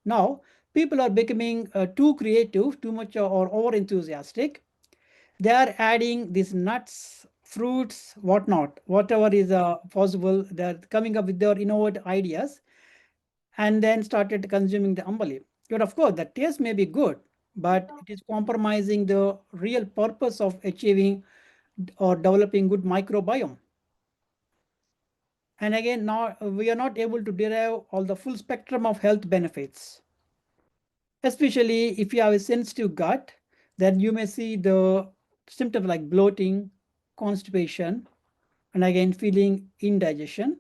Now, people are becoming too creative, too much or over enthusiastic. They are adding these nuts, fruits, whatnot, whatever is possible. They're coming up with their innovative ideas and then started consuming the Ambali. But of course, the taste may be good, but it is compromising the real purpose of achieving or developing good microbiome. And again, now we are not able to derive all the full spectrum of health benefits. Especially if you have a sensitive gut, then you may see the symptoms like bloating, constipation, and again feeling indigestion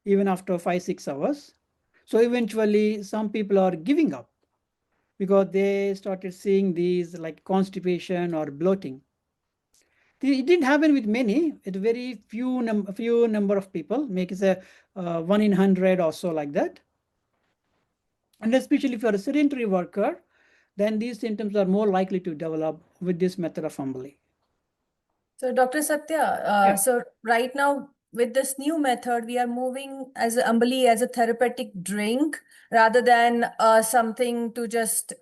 even after 5-6 hours. So eventually some people are giving up because they started seeing these like constipation or bloating. It didn't happen with many. It's very few number of people, make it a 1 in 100 or so like that. And especially if you're a sedentary worker, then these symptoms are more likely to develop with this method of Ambali. So, Dr. Satya, Yeah. so right now with this new method, we are moving as Ambali as a therapeutic drink rather than something to just,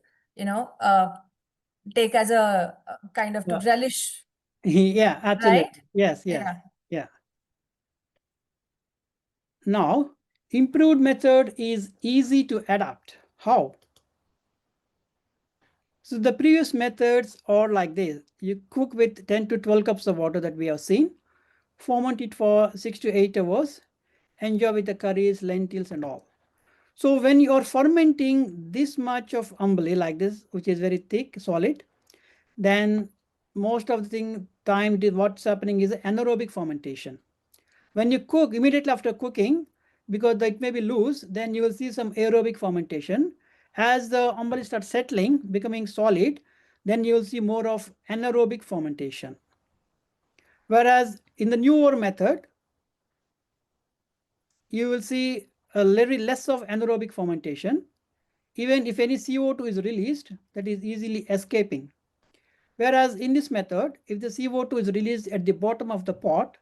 take as a kind of to Yeah. relish, Yeah, absolutely. right? Yes, yes, Yeah. yeah. Now, improved method is easy to adapt. How? So the previous methods are like this. You cook with 10 to 12 cups of water that we have seen, ferment it for 6 to 8 hours, enjoy with the curries, lentils and all. So when you are fermenting this much of Ambali like this, which is very thick, solid, then most of the time what's happening is anaerobic fermentation. When you cook, immediately after cooking, because it may be loose, then you will see some aerobic fermentation. As the Ambali starts settling, becoming solid, then you will see more of anaerobic fermentation. Whereas in the newer method, you will see a little less of anaerobic fermentation. Even if any CO2 is released, that is easily escaping. Whereas in this method, if the CO2 is released at the bottom of the pot,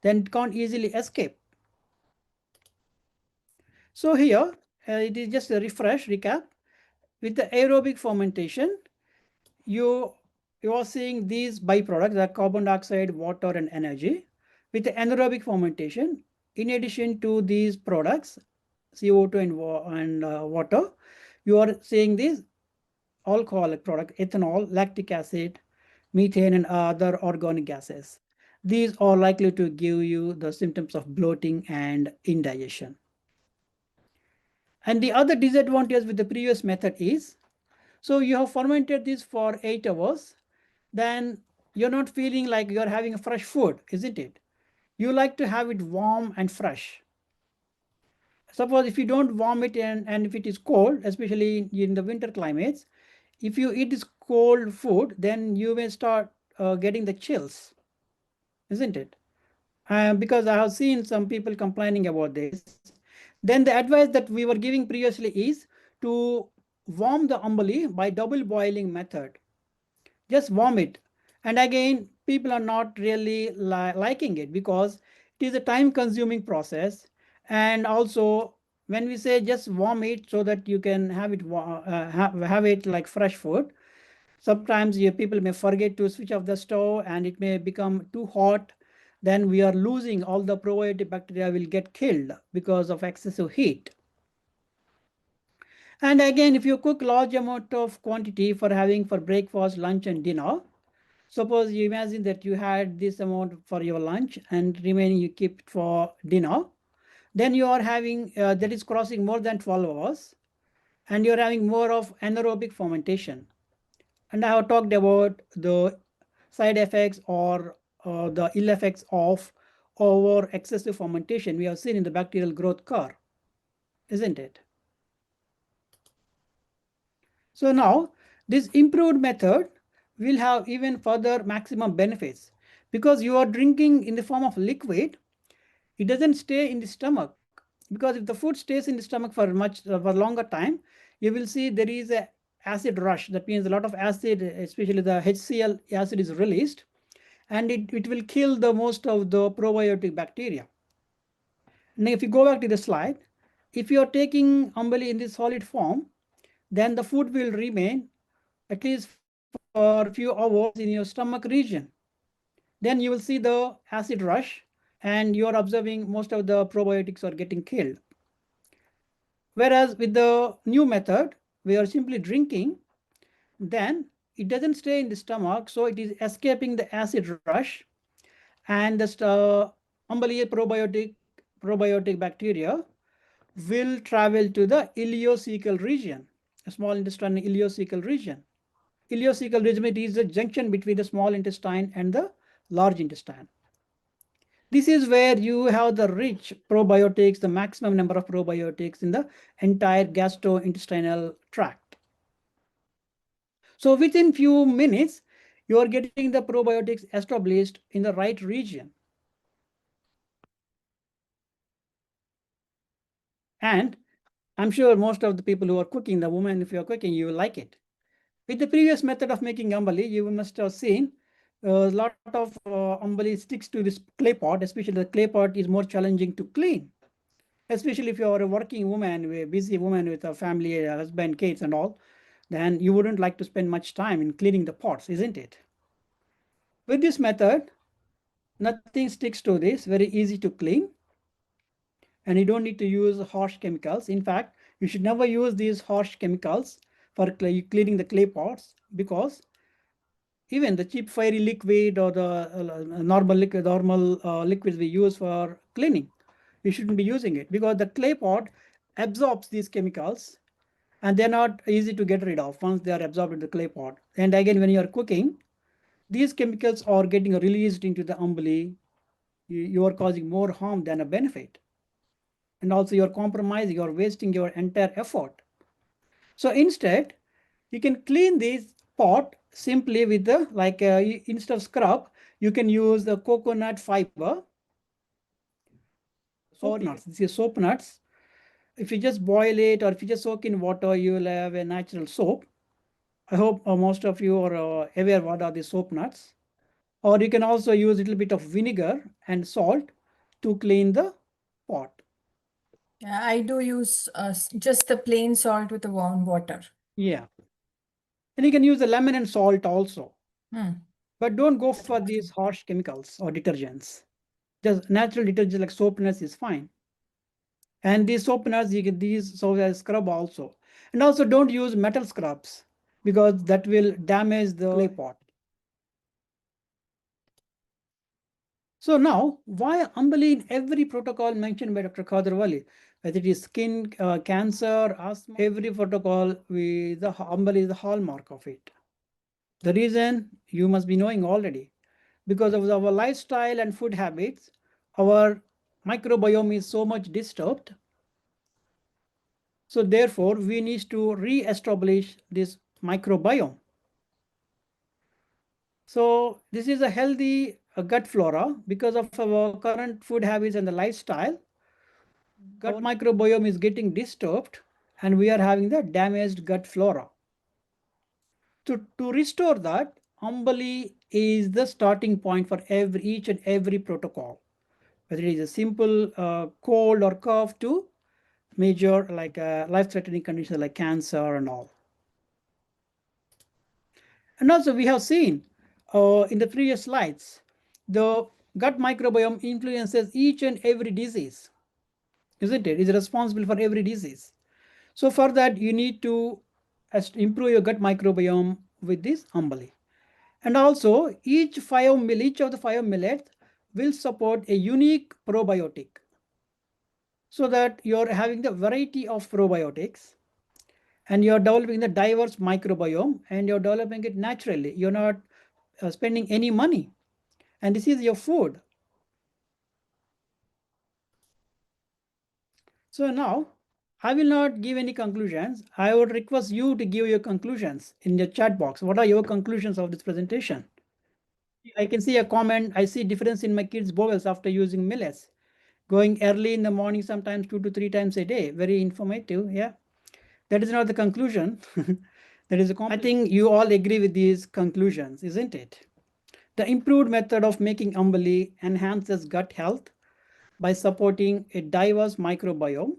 then it can't easily escape. So here, it is just a recap. With the aerobic fermentation, you are seeing these byproducts, like carbon dioxide, water, and energy. With the anaerobic fermentation, in addition to these products, CO2 and water, you are seeing these alcoholic product, ethanol, lactic acid, methane, and other organic gases. These are likely to give you the symptoms of bloating and indigestion. And the other disadvantage with the previous method is, so you have fermented this for 8 hours, then you're not feeling like you're having a fresh food, isn't it? You like to have it warm and fresh. Suppose if you don't warm it and if it is cold, especially in the winter climates, if you eat this cold food, then you may start getting the chills, isn't it? Because I have seen some people complaining about this. Then the advice that we were giving previously is to warm the Ambali by double boiling method. Just warm it. And again, people are not really liking it because it is a time consuming process. And also when we say just warm it so that you can have it have it like fresh food, sometimes people may forget to switch off the stove and it may become too hot. Then we are losing all the probiotic bacteria will get killed because of excessive heat. And again, if you cook large amount of quantity for having for breakfast, lunch, and dinner, suppose you imagine that you had this amount for your lunch and remaining you keep it for dinner, then you are having that is crossing more than 12 hours and you're having more of anaerobic fermentation. And I have talked about the side effects or the ill effects of over excessive fermentation we have seen in the bacterial growth curve, isn't it? So now this improved method will have even further maximum benefits because you are drinking in the form of liquid, it doesn't stay in the stomach. Because if the food stays in the stomach for for longer time, you will see there is a acid rush. That means a lot of acid, especially the HCl acid, is released, and it will kill the most of the probiotic bacteria. Now, if you go back to the slide, if you are taking Ambali in this solid form, then the food will remain at least for a few hours in your stomach region. Then you will see the acid rush, and you are observing most of the probiotics are getting killed. Whereas with the new method, we are simply drinking, then it doesn't stay in the stomach, so it is escaping the acid rush, and the Ambali probiotic bacteria will travel to the ileocecal region, a small intestine ileocecal region. Ileocecal region is the junction between the small intestine and the large intestine. This is where you have the rich probiotics, the maximum number of probiotics in the entire gastrointestinal tract. So within few minutes, you are getting the probiotics established in the right region. And I'm sure most of the people who are cooking, the women, if you are cooking, you will like it. With the previous method of making ambali, you must have seen a lot of ambali sticks to this clay pot, especially the clay pot is more challenging to clean. Especially if you are a working woman, a busy woman with a family, a husband, kids and all, then you wouldn't like to spend much time in cleaning the pots, isn't it? With this method, nothing sticks to this, very easy to clean. And you don't need to use harsh chemicals. In fact, you should never use these harsh chemicals for cleaning the clay pots, because even the cheap fiery liquid or the normal liquids we use for cleaning, you shouldn't be using it, because the clay pot absorbs these chemicals and they're not easy to get rid of once they are absorbed in the clay pot. And again, when you are cooking, these chemicals are getting released into the ambali. You are causing more harm than a benefit. And also you're compromising, you're wasting your entire effort. So instead, you can clean this pot simply with the, instead of scrub, you can use the coconut fiber or nuts. This is soap nuts. If you just boil it, or if you just soak in water, you will have a natural soap. I hope most of you are aware what are the soap nuts. Or you can also use a little bit of vinegar and salt to clean the pot. Yeah, I do use just the plain salt with the warm water. Yeah. And you can use the lemon and salt also. But don't go for these harsh chemicals or detergents. Just natural detergents like soap nuts is fine. And these soap nuts, you get these so as scrub also. And also don't use metal scrubs, because that will damage the clay pot. So now, why Ambali in every protocol mentioned by Dr. Khadar Valli, whether it is skin, cancer, asthma, every protocol, the Ambali is the hallmark of it. The reason you must be knowing already, because of our lifestyle and food habits, our microbiome is so much disturbed. So therefore, we need to re-establish this microbiome. So this is a healthy gut flora. Because of our current food habits and the lifestyle, gut microbiome is getting disturbed, and we are having the damaged gut flora. To restore that, Ambali is the starting point for each and every protocol, whether it is a simple cold or cough to major life-threatening conditions like cancer and all. And also we have seen in the previous slides, the gut microbiome influences each and every disease, isn't it? It's responsible for every disease. So for that, you need to improve your gut microbiome with this Ambali. And also each of the 5 millets will support a unique probiotic, so that you're having the variety of probiotics and you're developing the diverse microbiome, and you're developing it naturally. You're not spending any money, and this is your food. So now I will not give any conclusions. I would request you to give your conclusions in the chat box. What are your conclusions of this presentation? I can see a comment. I see difference in my kids' bowels after using millets. Going early in the morning, sometimes 2 to 3 times a day. Very informative. Yeah. That is not the conclusion. That is a I think you all agree with these conclusions, isn't it? The improved method of making Ambali enhances gut health by supporting a diverse microbiome,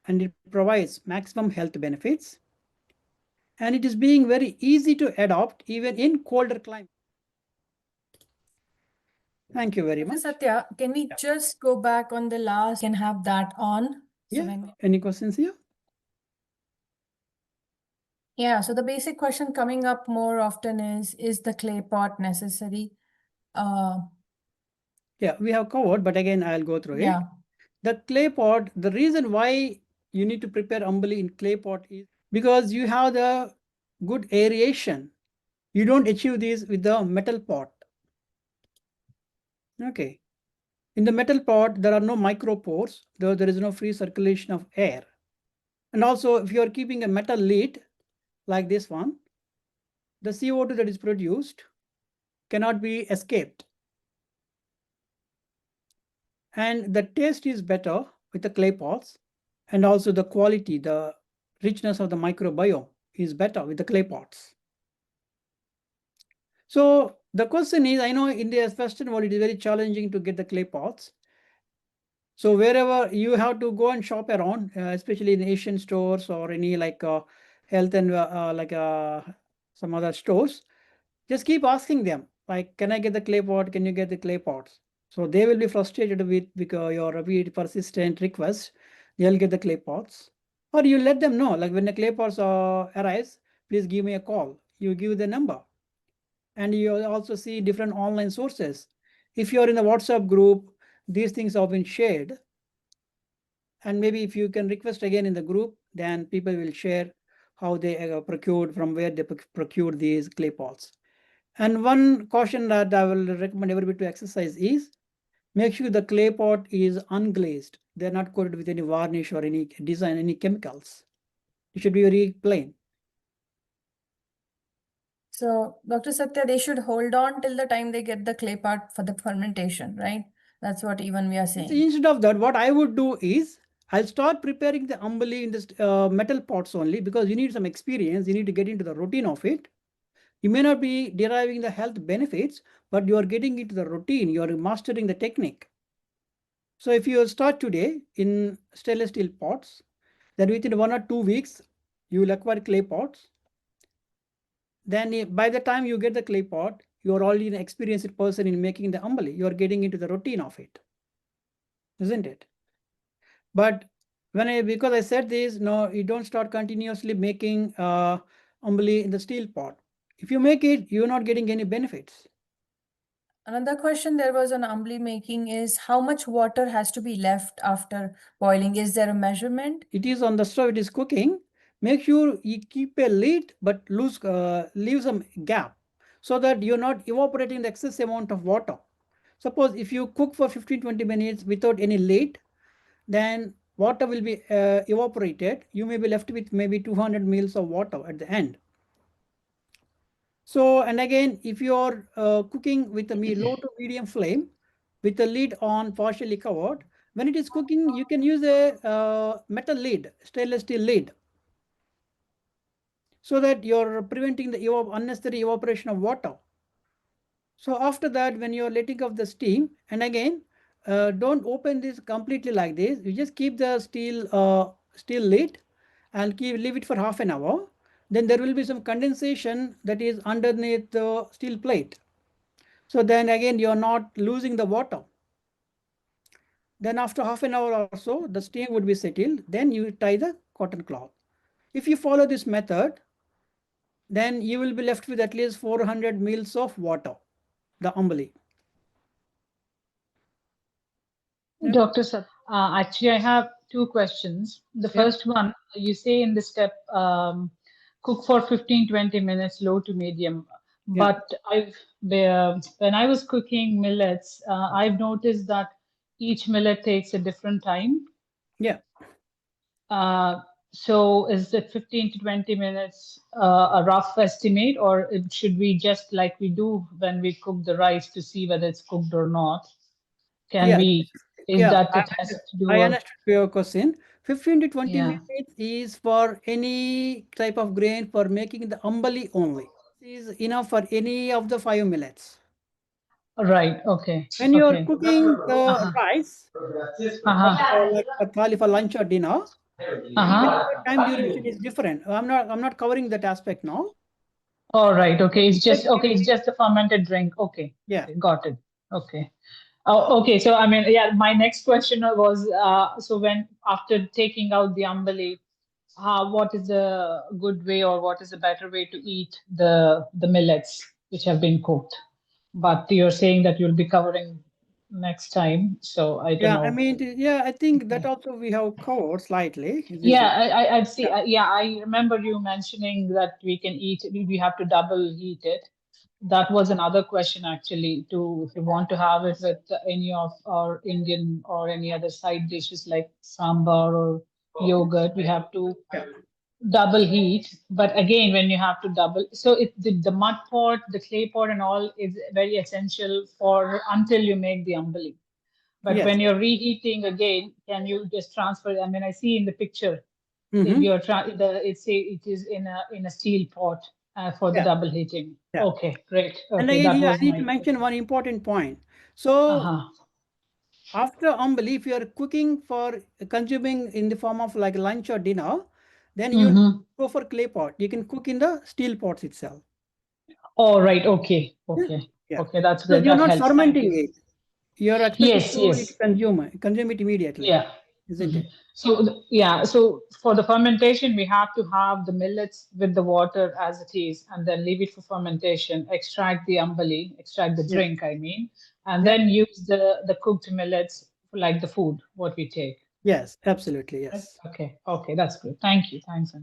and it provides maximum health benefits. And it is being very easy to adopt even in colder climates. Thank you very Dr. much. Satya, can we just go back on the last, can have that on? So Yeah. when Any questions here? yeah, so the basic question coming up more often is the clay pot necessary? Yeah, we have covered, but again, I'll go through Yeah. it. The clay pot, the reason why you need to prepare Ambali in clay pot is because you have the good aeration. You don't achieve this with the metal pot. Okay. In the metal pot, there are no micropores, though there is no free circulation of air. And also, if you are keeping a metal lid like this one, the CO2 that is produced cannot be escaped. And the taste is better with the clay pots, and also the quality, the richness of the microbiome is better with the clay pots. So the question is, I know in the Western world, it is very challenging to get the clay pots. So wherever you have to go and shop around, especially in Asian stores or any like health and some other stores, just keep asking them, like, can I get the clay pot? Can you get the clay pots? So they will be frustrated with because your repeat persistent request, they'll get the clay pots. Or you let them know, like when the clay pots arrives, please give me a call. You give the number. And you also see different online sources. If you're in a WhatsApp group, these things have been shared. And maybe if you can request again in the group, then people will share how they procured, from where they procured these clay pots. And one caution that I will recommend everybody to exercise is make sure the clay pot is unglazed. They're not coated with any varnish or any design, any chemicals. It should be very plain. So Dr. Satya, they should hold on till the time they get the clay pot for the fermentation, right? That's what even we are saying. Instead of that, what I would do is I'll start preparing the Ambali in this metal pots only, because you need some experience. You need to get into the routine of it. You may not be deriving the health benefits, but you are getting into the routine. You are mastering the technique. So if you start today in stainless steel pots, then within 1 or 2 weeks, you will acquire clay pots. Then by the time you get the clay pot, you are already an experienced person in making the Ambali. You are getting into the routine of it, isn't it? But because I said this, no, you don't start continuously making Ambali in the steel pot. If you make it, you're not getting any benefits. Another question there was on Ambali making is how much water has to be left after boiling? Is there a measurement? It is on the stove, it is cooking. Make sure you keep a lid, but leave some gap so that you're not evaporating the excess amount of water. Suppose if you cook for 15-20 minutes without any lid, then water will be evaporated. You may be left with maybe 200 mils of water at the end. So, and again, if you are cooking with a low to medium flame with the lid on partially covered, when it is cooking, you can use a metal lid, stainless steel lid, so that you're preventing the unnecessary evaporation of water. So after that, when you're letting off the steam, and again, don't open this completely like this. You just keep the steel lid and leave it for half an hour. Then there will be some condensation that is underneath the steel plate. So then again, you're not losing the water. Then after half an hour or so, the steam would be settled. Then you tie the cotton cloth. If you follow this method, then you will be left with at least 400 mils of water, the Ambali. Dr. Sat, actually, I have two questions. The first one, you say in the step, cook for 15-20 minutes, low to medium. But when I was cooking millets, I've noticed that each millet takes a different time. Yeah. So is it 15 to 20 minutes a rough estimate, or should we just like we do when we cook the rice to see whether it's cooked or not? Can Yeah, we, is yeah, that it has to do I a, understood your question. 15 to 20 yeah, minutes is for any type of grain for making the ambali only. This is enough for any of the 5 millets. right, okay, When you are okay. cooking the Uh-huh, rice, uh-huh, like a thali for lunch or dinner, then uh-huh. the time duration is different. I'm not covering that aspect now. All right, okay, it's Just just, okay, it's just a fermented drink. Okay, yeah, okay, got it. Okay. Oh, okay. So, I mean, yeah, my next question was, so when, after taking out the ambali, what is a good way or what is a better way to eat the millets which have been cooked? But you're saying that you'll be covering next time, so I don't yeah. I know. mean, yeah. I think that Okay. also we have covered slightly, isn't Yeah, it? I see. Yeah. Yeah, I remember you mentioning that we can eat, we have to double heat it. That was another question actually, to if you want to have it with any of our Indian or any other side dishes like sambar or yogurt, we have to Yeah. double heat. But again, when you have to double, so the mud pot, the clay pot and all is very essential for until you make the ambali. But Yes. when you're reheating again, can you just transfer? I mean, I see in the picture Mm-hmm. it is in a steel pot for the Yeah. double heating. Yeah. Okay, great. And Okay, again, that here I was need to my mention question. one important point. So Uh-huh. after ambali, if you are cooking for consuming in the form of like lunch or dinner, then you Mm-hmm. go for clay pot. You can cook in the steel pots itself. All right. Okay. Yeah. Okay. Yeah. Okay. That's Because good. you're That not helps. Thank fermenting you. it. You're expecting Yes. to Yes. consume it immediately, Yeah. isn't Mhm. it? So yeah, so for the fermentation, we have to have the millets with the water as it is, and then leave it for fermentation. Extract the ambali, extract the Yeah. drink, I mean, and Yeah. then use the cooked millets like the food what we take. Yes, absolutely. Right? Yes. Okay. Okay, that's good. Thank you. Thanks.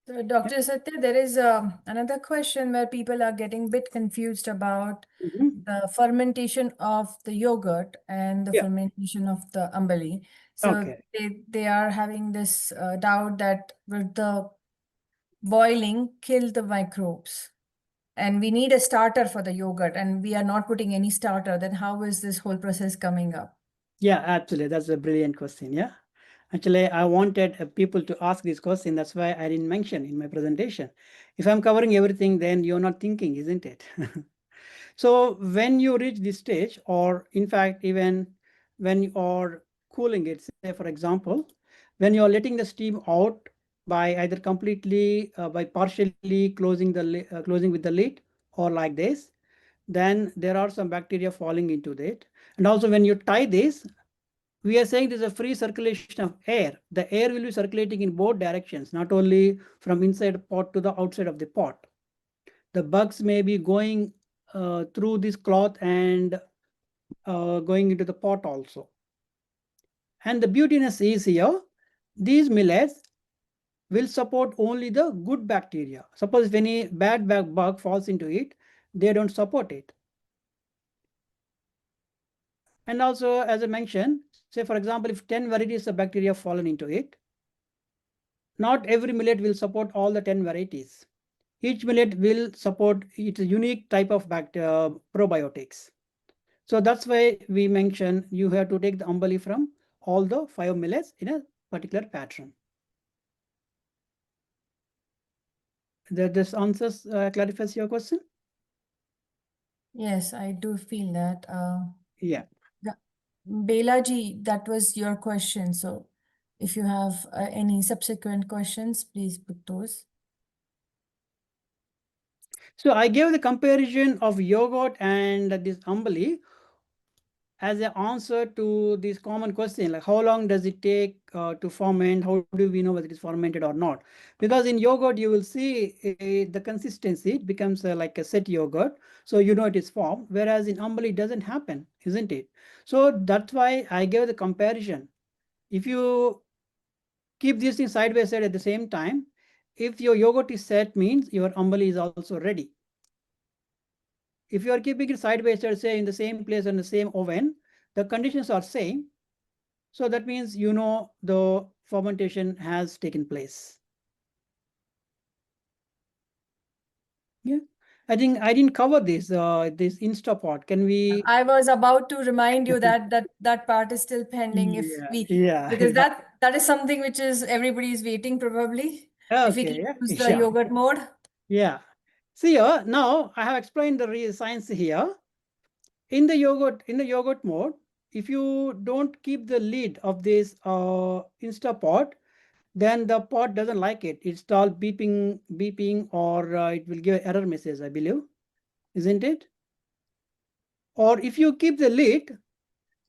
So, Dr. Satya, there is another question where people are getting a bit confused about Mhm. the fermentation of the yogurt and the Yeah. fermentation of the ambali. So Okay. they are having this doubt that will the boiling kill the microbes? And we need a starter for the yogurt, and we are not putting any starter. Then how is this whole process coming up? Yeah, absolutely. That's a brilliant question. Yeah. Actually, I wanted people to ask this question. That's why I didn't mention in my presentation. If I'm covering everything, then you're not thinking, isn't it? So when you reach this stage, or in fact, even when you are cooling it, say for example, when you are letting the steam out by either completely, by partially closing with the lid, or like this, then there are some bacteria falling into that. And also when you tie this, we are saying there's a free circulation of air. The air will be circulating in both directions, not only from inside pot to the outside of the pot. The bugs may be going through this cloth and going into the pot also. And the beautiness is here, these millets will support only the good bacteria. Suppose if any bad bug falls into it, they don't support it. And also, as I mentioned, say for example, if 10 varieties of bacteria fallen into it, not every millet will support all the 10 varieties. Each millet will support its unique type of probiotics. So that's why we mention you have to take the ambali from all the 5 millets in a particular pattern. This answers, clarifies your question? Yes, I do feel that. Yeah. Belaji, that was your question. So if you have any subsequent questions, please put those. So I gave the comparison of yogurt and this ambali as an answer to this common question, like how long does it take to ferment? How do we know whether it is fermented or not? Because in yogurt, you will see the consistency, it becomes like a set yogurt. So you know it is formed, whereas in ambali it doesn't happen, isn't it? So that's why I gave the comparison. If you keep these things side by side at the same time, if your yogurt is set, means your ambali is also ready. If you are keeping it side by side, say in the same place and the same oven, the conditions are same. So that means you know the fermentation has taken place. Yeah, I think I didn't cover this Instapot. Can we? I was about to remind you that that part is still pending if Yeah, we yeah, because yeah. that is something which is everybody's waiting probably if we Okay, can yeah, use the yeah, yogurt mode. yeah. See here, now I have explained the science here. In the yogurt mode, if you don't keep the lid of this Instapot, then the pot doesn't like it. It starts beeping, or it will give an error message, I believe, isn't it? Or if you keep the lid,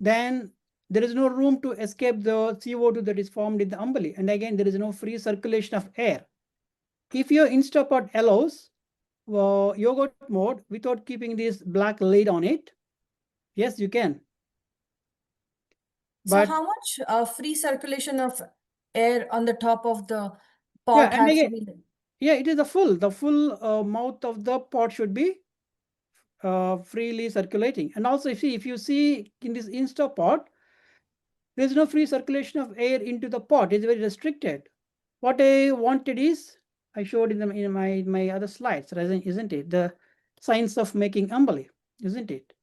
then there is no room to escape the CO2 that is formed in the Ambali. And again, there is no free circulation of air. If your Instapot allows yogurt mode without keeping this black lid on it, yes, you can. So But how much free circulation of air on the top of the yeah, pot and has to again, be? yeah, it is the full mouth of the pot should be freely circulating. And also, if you see in this Instapot, there is no free circulation of air into the pot. It's very restricted. What I wanted is, I showed in my other slides, isn't it? The science of making Ambali, isn't it?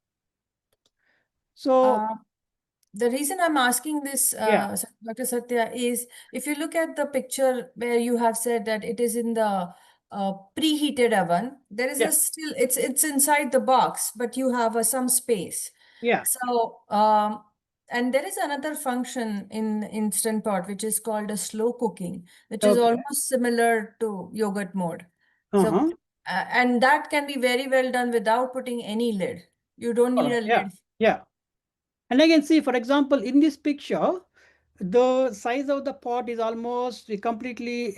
So The reason I'm asking this, yeah, Dr. Satya, is if you look at the picture where you have said that it is in the preheated oven, there is yeah, a still, it's inside the box, but you have some space. yeah. So, and there is another function in Instant Pot, which is called a slow cooking, which is Okay. almost similar to yogurt mode. So, Uh-huh. and that can be very well done without putting any lid. You don't need a Yeah, lid. yeah. And I can see, for example, in this picture, the size of the pot is almost completely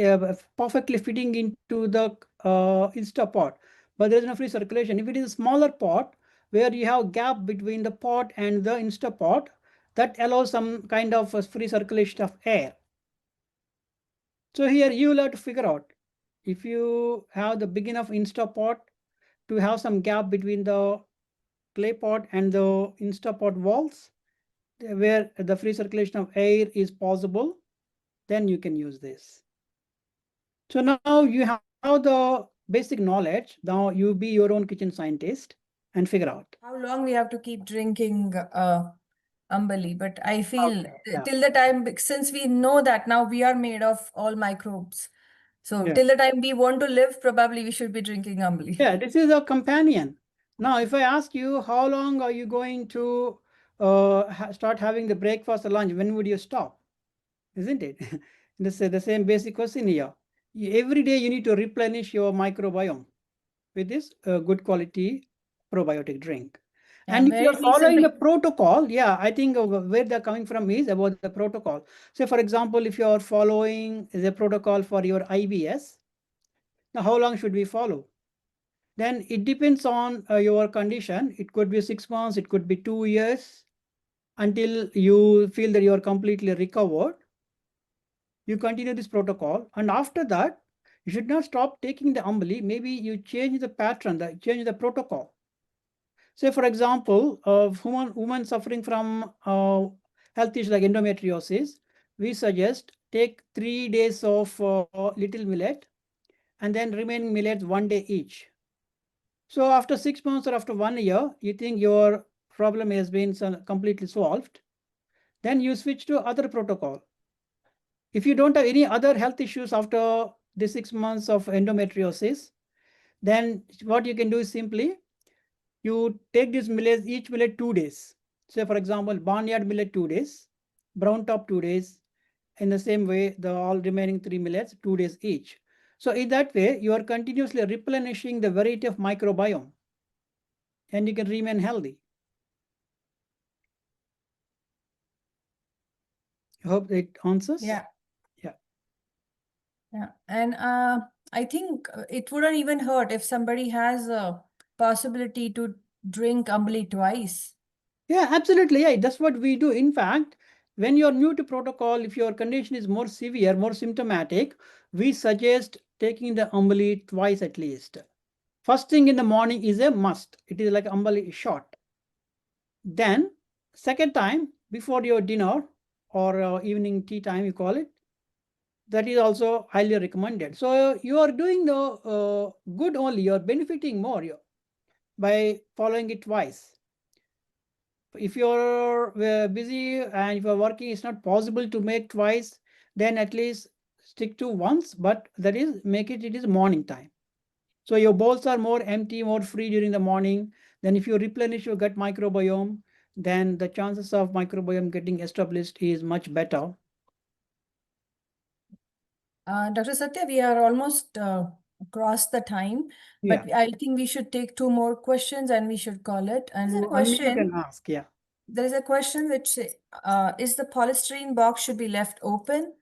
perfectly fitting into the Instapot, but there is no free circulation. If it is a smaller pot where you have gap between the pot and the Instapot, that allows some kind of free circulation of air. So here you will have to figure out if you have the big enough Instapot to have some gap between the clay pot and the Instapot walls, where the free circulation of air is possible, then you can use this. So now you have the basic knowledge. Now you be your own kitchen scientist and figure out. How long we have to keep drinking Ambali? But I feel Okay, yeah. till the time, since we know that now we are made of all microbes. So Yeah. till the time we want to live, probably we should be drinking Ambali. Yeah, this is a companion. Now, if I ask you, how long are you going to start having the breakfast or lunch, when would you stop? Isn't it? This is the same basic question here. Every day you need to replenish your microbiome with this good quality probiotic drink. Yeah, And if very you're following the recently. protocol, yeah, I think where they're coming from is about the protocol. So for example, if you're following the protocol for your IBS, now how long should we follow? Then it depends on your condition. It could be 6 months, it could be 2 years, until you feel that you are completely recovered. You continue this protocol, and after that, you should not stop taking the Ambali. Maybe you change the pattern, change the protocol. Say, for example, of woman suffering from health issues like endometriosis, we suggest take 3 days of little millet and then remaining millets 1 day each. So after 6 months or after 1 year, you think your problem has been completely solved, then you switch to other protocol. If you don't have any other health issues after the 6 months of endometriosis, then what you can do is simply you take this millet, each millet 2 days. Say for example, barnyard millet 2 days, brown top 2 days. In the same way, the all remaining 3 millets 2 days each. So in that way, you are continuously replenishing the variety of microbiome, and you can remain healthy. I hope it answers. Yeah. Yeah. Yeah. And I think it wouldn't even hurt if somebody has a possibility to drink Ambali twice. Yeah, absolutely. Yeah, that's what we do. In fact, when you're new to protocol, if your condition is more severe, more symptomatic, we suggest taking the Ambali twice at least. First thing in the morning is a must. It is like Ambali shot. Then second time before your dinner or evening tea time, you call it. That is also highly recommended. So you are doing the good only, you are benefiting more by following it twice. If you're busy and if you're working, it's not possible to make twice, then at least stick to once, but that is make it is morning time. So your bowls are more empty, more free during the morning. Then if you replenish your gut microbiome, then the chances of microbiome getting established is much better. Dr. Satya, we are almost across the time, but Yeah. I think we should take two more questions and we should call it. And You the question, can ask, yeah. there is a question which is the polystyrene box should be left open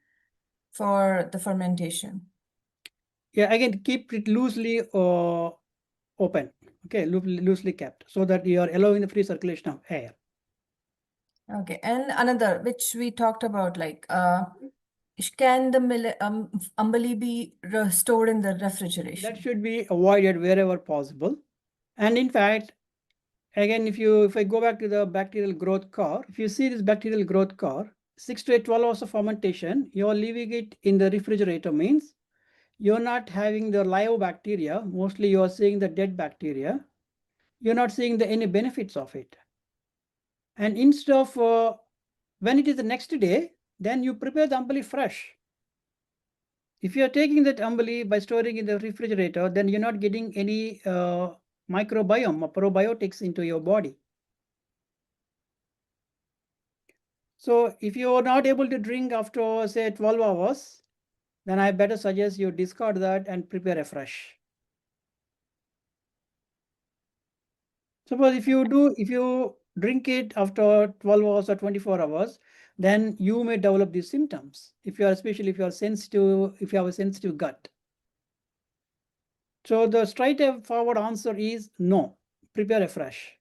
for the fermentation? Yeah, again, keep it loosely open, okay, loosely kept, so that you are allowing the free circulation of air. Okay, and another which we talked about, like can the Ambali be stored in the refrigeration? That should be avoided wherever possible. And in fact, again, if I go back to the bacterial growth curve, if you see this bacterial growth curve, 6 to 12 hours of fermentation, you're leaving it in the refrigerator means you're not having the live bacteria. Mostly you're seeing the dead bacteria. You're not seeing any benefits of it. And instead of when it is the next day, then you prepare the ambali fresh. If you are taking that ambali by storing in the refrigerator, then you're not getting any microbiome or probiotics into your body. So if you are not able to drink after say 12 hours, then I better suggest you discard that and prepare a fresh. Suppose if you drink it after 12 hours or 24 hours, then you may develop these symptoms. Especially if you are sensitive, if you have a sensitive gut. So the straightforward answer is no. Prepare a fresh.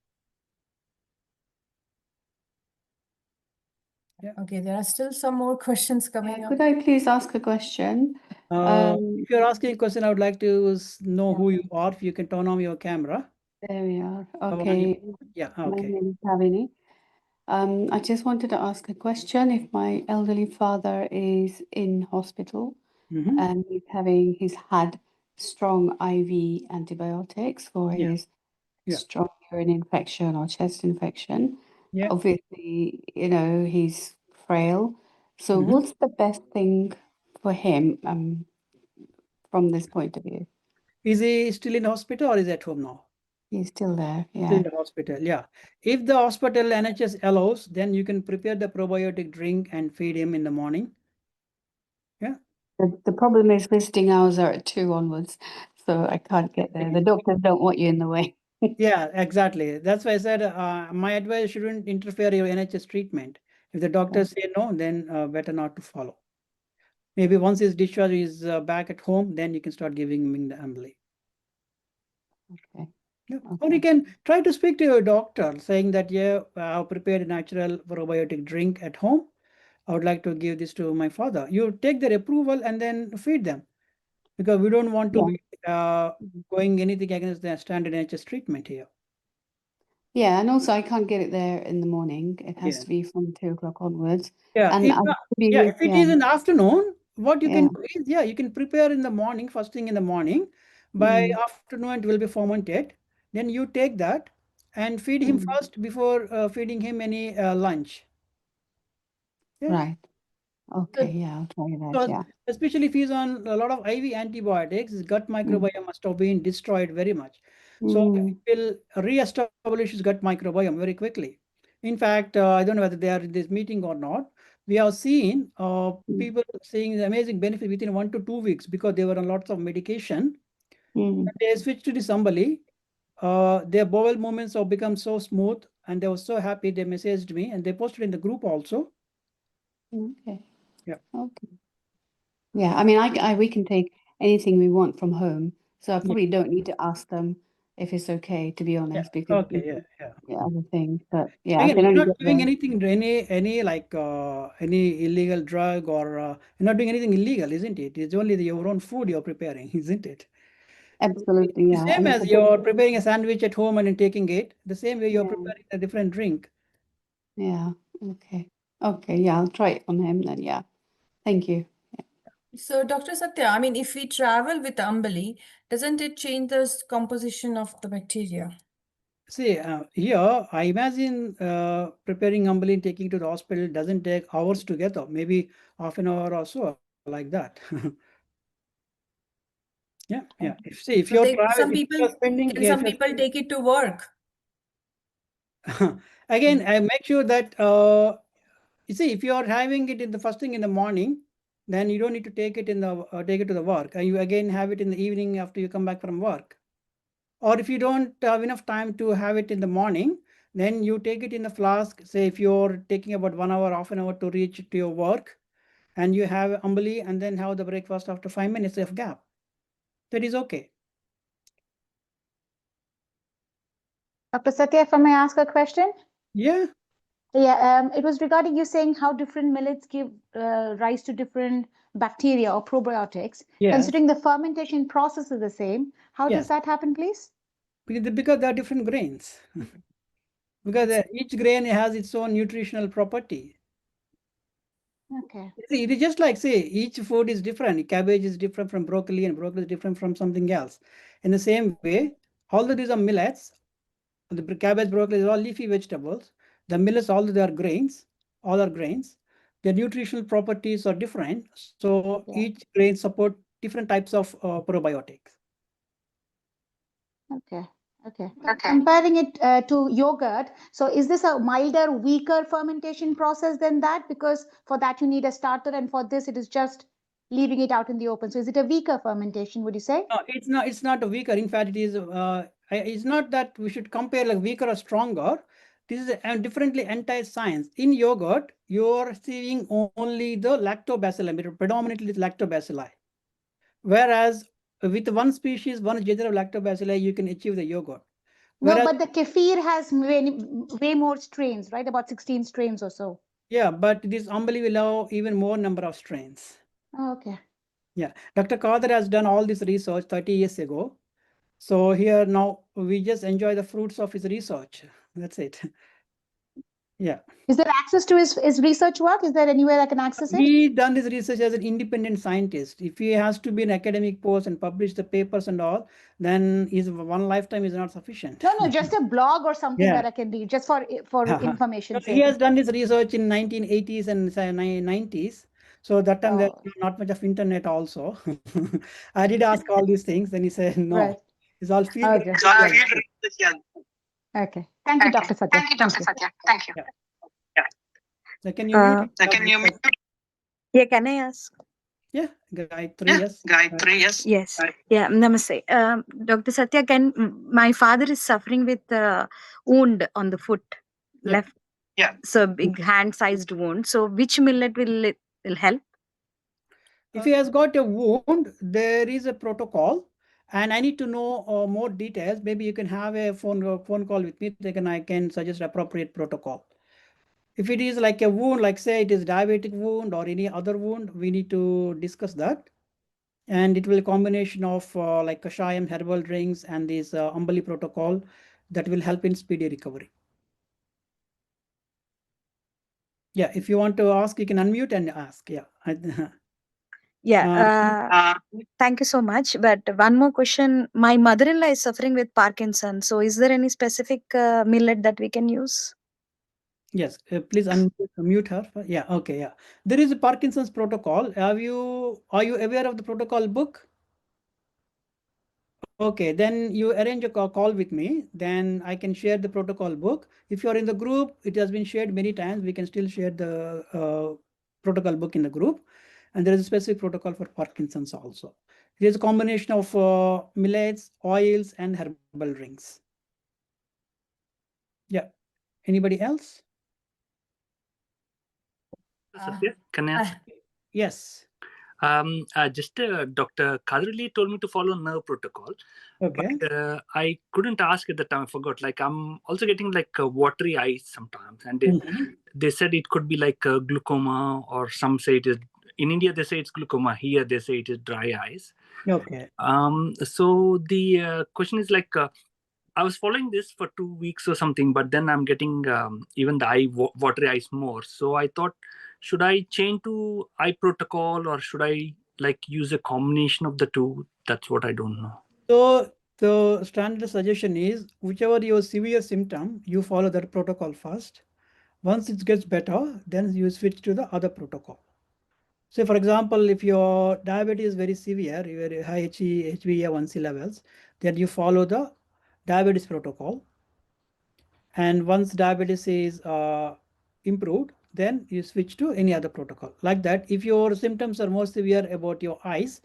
Yeah. Okay, there are still some more questions coming up. Could I please ask a question? If you're asking a question, I would like to know who you are. If you can turn on your camera. There we are. Bhavani. Okay. Yeah, My okay. name is Kavini. I just wanted to ask a question. If my elderly father is in hospital Mhm. and he's had strong IV antibiotics for Yeah. his Yeah. strong urine infection or chest infection, Yeah. obviously, he's frail. So Mhm. what's the best thing for him from this point of view? Is he still in hospital or is he at home now? He's still there, Still yeah. in the hospital, yeah. If the hospital NHS allows, then you can prepare the probiotic drink and feed him in the morning. Yeah. The problem is visiting hours are at 2 onwards, so I can't get there. The doctors don't want you in the way. Yeah, exactly. That's why I said my advice shouldn't interfere your NHS treatment. If the doctors say no, then better not to follow. Maybe once his discharge is back at home, then you can start giving him the Ambali. Okay. Yeah. Or you can try to speak to your doctor saying that, yeah, I've prepared a natural probiotic drink at home. I would like to give this to my father. You take their approval and then feed them, because we don't want to be going anything against the standard NHS treatment here. Yeah, and also I can't get it there in the morning. It has to be from 2 o'clock onwards. Yeah, And if it is in the afternoon, what you can Yeah. do is, you can prepare in the morning, first thing in the morning. By afternoon, it will be fermented. Then you take that and feed him first before feeding him any lunch. Yeah. Right. Okay, yeah, I'll try that, So yeah. especially if he's on a lot of IV antibiotics, his gut microbiome must have been destroyed very much. So it will re-establish his gut microbiome very quickly. In fact, I don't know whether they are in this meeting or not. We have seen people seeing the amazing benefit within 1 to 2 weeks because they were on lots of medication. When they switched to this Ambali, their bowel movements have become so smooth and they were so happy. They messaged me and they posted in the group also. Okay. Yeah. Okay. Yeah, I mean, we can take anything we want from home, so I probably don't need to ask them if it's okay, to be honest, because Okay. other things. But yeah, I Again, can you're only not get doing there. anything, any like any illegal drug, or you're not doing anything illegal, isn't it? It's only your own food you're preparing, isn't it? Absolutely, The yeah. same And it's as a good, you're preparing a sandwich at home and then taking it, the same way you're yeah, preparing a different drink. yeah. Okay. Okay, yeah, I'll try it on him then. Yeah, thank you. So, Dr. Satya, I mean, if we travel with Ambali, doesn't it change the composition of the bacteria? See, here, I imagine preparing Ambali and taking to the hospital doesn't take hours together, maybe half an hour or so, like that. Yeah, yeah. If you're traveling, if you're spending, Can some people take it to work? Again, I make sure that you see, if you are having it in the first thing in the morning, then you don't need to take it in the take it to the work, and you again have it in the evening after you come back from work. Or if you don't have enough time to have it in the morning, then you take it in the flask. Say if you're taking about 1 hour, half an hour to reach to your work, and you have Ambali and then have the breakfast after 5 minutes of gap. That is okay. Dr. Satya, if I may ask a question? Yeah. Yeah, it was regarding you saying how different millets give rise to different bacteria or probiotics. Yes. Considering the fermentation process is the same, how does that happen, please? Because there are different grains. Because each grain has its own nutritional property. Okay. See, it is just like, say, each food is different. Cabbage is different from broccoli, and broccoli is different from something else. In the same way, although these are millets, the cabbage, broccoli are all leafy vegetables. The millets, although they are grains, all are grains, their nutritional properties are different. So each grain support different types of probiotics. Okay. Okay. Comparing it to yogurt, so is this a milder, weaker fermentation process than that? Because for that you need a starter, and for this it is just leaving it out in the open. So is it a weaker fermentation, would you say? No, it's not. It's not a weaker. In fact, it is. It's not that we should compare like weaker or stronger. This is a differently entire science. In yogurt, you're seeing only the lactobacilli, predominantly lactobacilli. Whereas with one species, one gender of lactobacilli, you can achieve the yogurt. No, but the kefir has way more strains, right? About 16 strains or so. Yeah, but this Ambali will have even more number of strains. Oh, okay. Yeah, Dr. Khadar has done all this research 30 years ago. So here now we just enjoy the fruits of his research. That's it. Yeah. Is there access to his research work? Is there anywhere I can access it? He done this research as an independent scientist. If he has to be an academic post and publish the papers and all, then his one lifetime is not sufficient. No, just a blog or something that I can read, just for information. He has done this research in 1980s and 90s. So that time there's not much of internet also. I did ask all these things. Then he said, no, right. It's all field. Okay. Thank you, Dr. Satya. Thank you, Dr. Satya. Thank you. Yeah. So can you mute? Can you mute? Yeah, can I ask? Yeah, Gayatri, yes. Gayatri, yes. Yes. Yeah, namaste. Dr. Satya, my father is suffering with wound on the foot, left. Yeah. So big hand-sized wound. So which millet will help? If he has got a wound, there is a protocol, and I need to know more details. Maybe you can have a phone call with me. I can suggest appropriate protocol. If it is like a wound, like say it is diabetic wound or any other wound, we need to discuss that. And it will be a combination of like Kashayam, herbal drinks, and this Ambali protocol that will help in speedy recovery. Yeah, if you want to ask, you can unmute and ask. Yeah. Yeah. Thank you so much. But one more question. My mother-in-law is suffering with Parkinson's. So is there any specific millet that we can use? Yes, please unmute her. Yeah, okay, yeah. There is a Parkinson's protocol. Are you aware of the protocol book? Okay, then you arrange a call with me. Then I can share the protocol book. If you are in the group, it has been shared many times. We can still share the protocol book in the group. And there is a specific protocol for Parkinson's also. It is a combination of millets, oils, and herbal drinks. Yeah. Anybody else? Satya, can I ask? Yes. Just Dr. Khadar Valli told me to follow nerve protocol. Okay. But I couldn't ask at the time. I forgot. Like I'm also getting like watery eyes sometimes, and they said it could be like glaucoma, or some say it is. In India, they say it's glaucoma. Here, they say it is dry eyes. Okay. So the question is like, I was following this for 2 weeks or something, but then I'm getting even the watery eyes more. So I thought, should I change to eye protocol or should I like use a combination of the two? That's what I don't know. So the standard suggestion is whichever your severe symptom, you follow that protocol first. Once it gets better, then you switch to the other protocol. So for example, if your diabetes is very severe, your high HbA1c levels, then you follow the diabetes protocol. And once diabetes is improved, then you switch to any other protocol. Like that, if your symptoms are more severe about your eyes,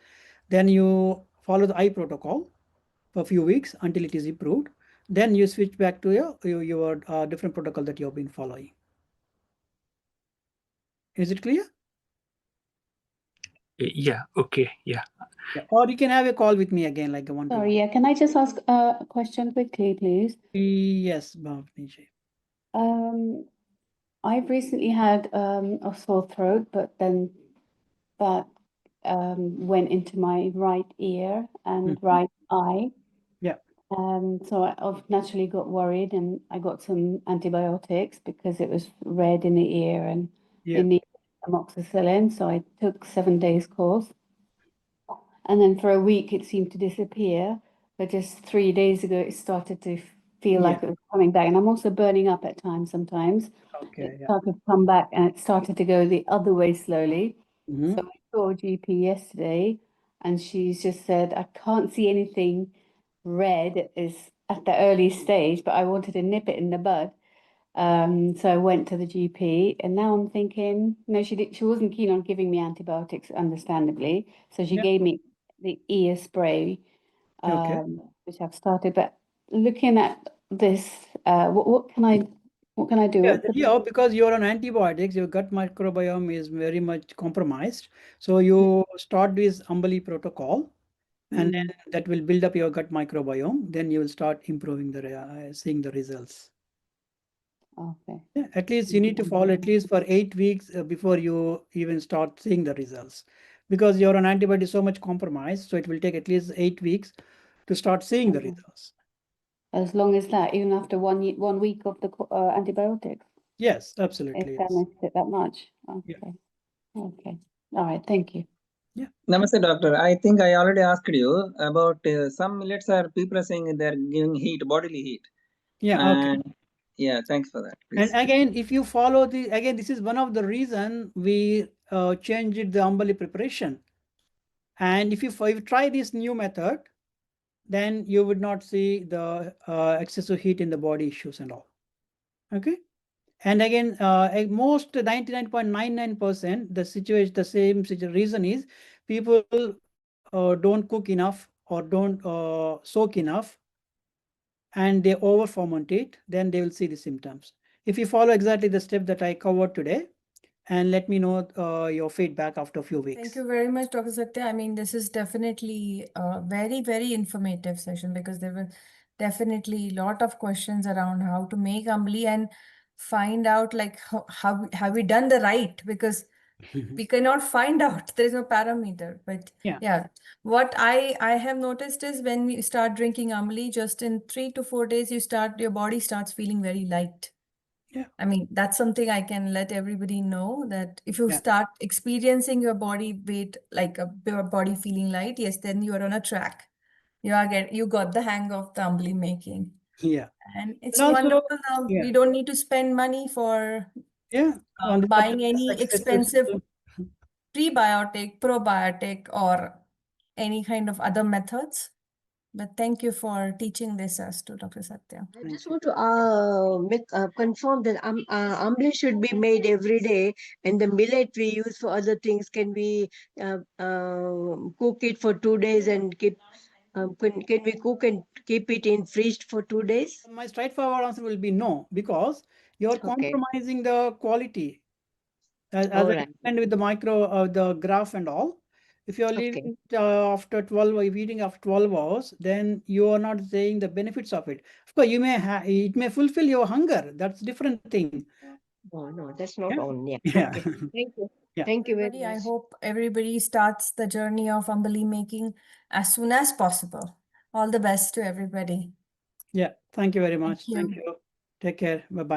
then you follow the eye protocol for a few weeks until it is improved. Then you switch back to your different protocol that you have been following. Is it clear? Yeah. Okay. Yeah. Or you can have a call with me again, like a one-to-one. Sorry, yeah. Can I just ask a question quickly, please? Yes, Bhavni. I've recently had a sore throat, but then that went into my right ear and right eye. Yeah. So I've naturally got worried, and I got some antibiotics because it was red in the ear and Yeah. they needed amoxicillin. So I took 7 days course. And then for a week, it seemed to disappear. But just 3 days ago, it started to feel like it was coming back. And I'm also burning up at times sometimes. Okay. It started to come back and it started to go the other way slowly. Mhm. So I saw a GP yesterday and she's just said, I can't see anything red is at the early stage, but I wanted to nip it in the bud. So I went to the GP and now I'm thinking, no, she wasn't keen on giving me antibiotics, understandably. So she gave me the ear spray, which I've started. But looking at this, what can I do? Yeah, because you're on antibiotics, your gut microbiome is very much compromised. So you start with Ambali protocol, and then that will build up your gut microbiome. Then you will start improving seeing the results. Okay. Yeah, at least you need to follow at least for 8 weeks before you even start seeing the results, because you're on antibiotics so much compromised. So it will take at least 8 weeks to start seeing the results. As long as that, even after 1 week of the antibiotics. Yes, absolutely. If damaged it that much. Okay. Yeah. Okay. All right. Thank you. Yeah. Namaste, doctor. I think I already asked you about some millets are people are saying they're giving heat, bodily heat. Yeah. Okay. Yeah, thanks for that. Please. And again, if you follow this is one of the reason we changed the Ambali preparation. And if you try this new method, then you would not see the excessive heat in the body issues and all. Okay. And again, most 99.99% the same reason is people don't cook enough or don't soak enough, and they over ferment it, then they will see the symptoms. If you follow exactly the step that I covered today, and let me know your feedback after a few weeks. Thank you very much, Dr. Satya. I mean, this is definitely a very, very informative session because there were definitely a lot of questions around how to make Ambali and find out like how have we done the right, because we cannot find out. There is no parameter. But yeah, what I have noticed is when we start drinking Ambali, just in 3 to 4 days, your body starts feeling very light. Yeah. I mean, that's something I can let everybody know, that if you start experiencing your body weight, like your body feeling light, yes, then you are on a track. You got the hang of the Ambali making. Yeah. And it's And also, wonderful now. We don't need to spend money for buying any expensive prebiotic, probiotic, or any kind of other methods. But thank you for teaching this us to Dr. Satya. I just want to confirm that Ambali should be made every day, and the millet we use for other things, can we cook it for 2 days and keep? Can we cook and keep it in fridge for 2 days? My straightforward answer will be no, because you're compromising the quality. As I explained with the graph and all, if you're leaving after 12, or eating after 12 hours, then you are not saying the benefits of it. Of course, it may fulfill your hunger. That's a different thing. No, that's not on. Yeah. Yeah. Okay. Thank you. Yeah. Thank you very Everybody, much. I hope everybody starts the journey of Ambali making as soon as possible. All the best to everybody. Yeah, thank you very much. you. Thank you. Take care. Bye-bye.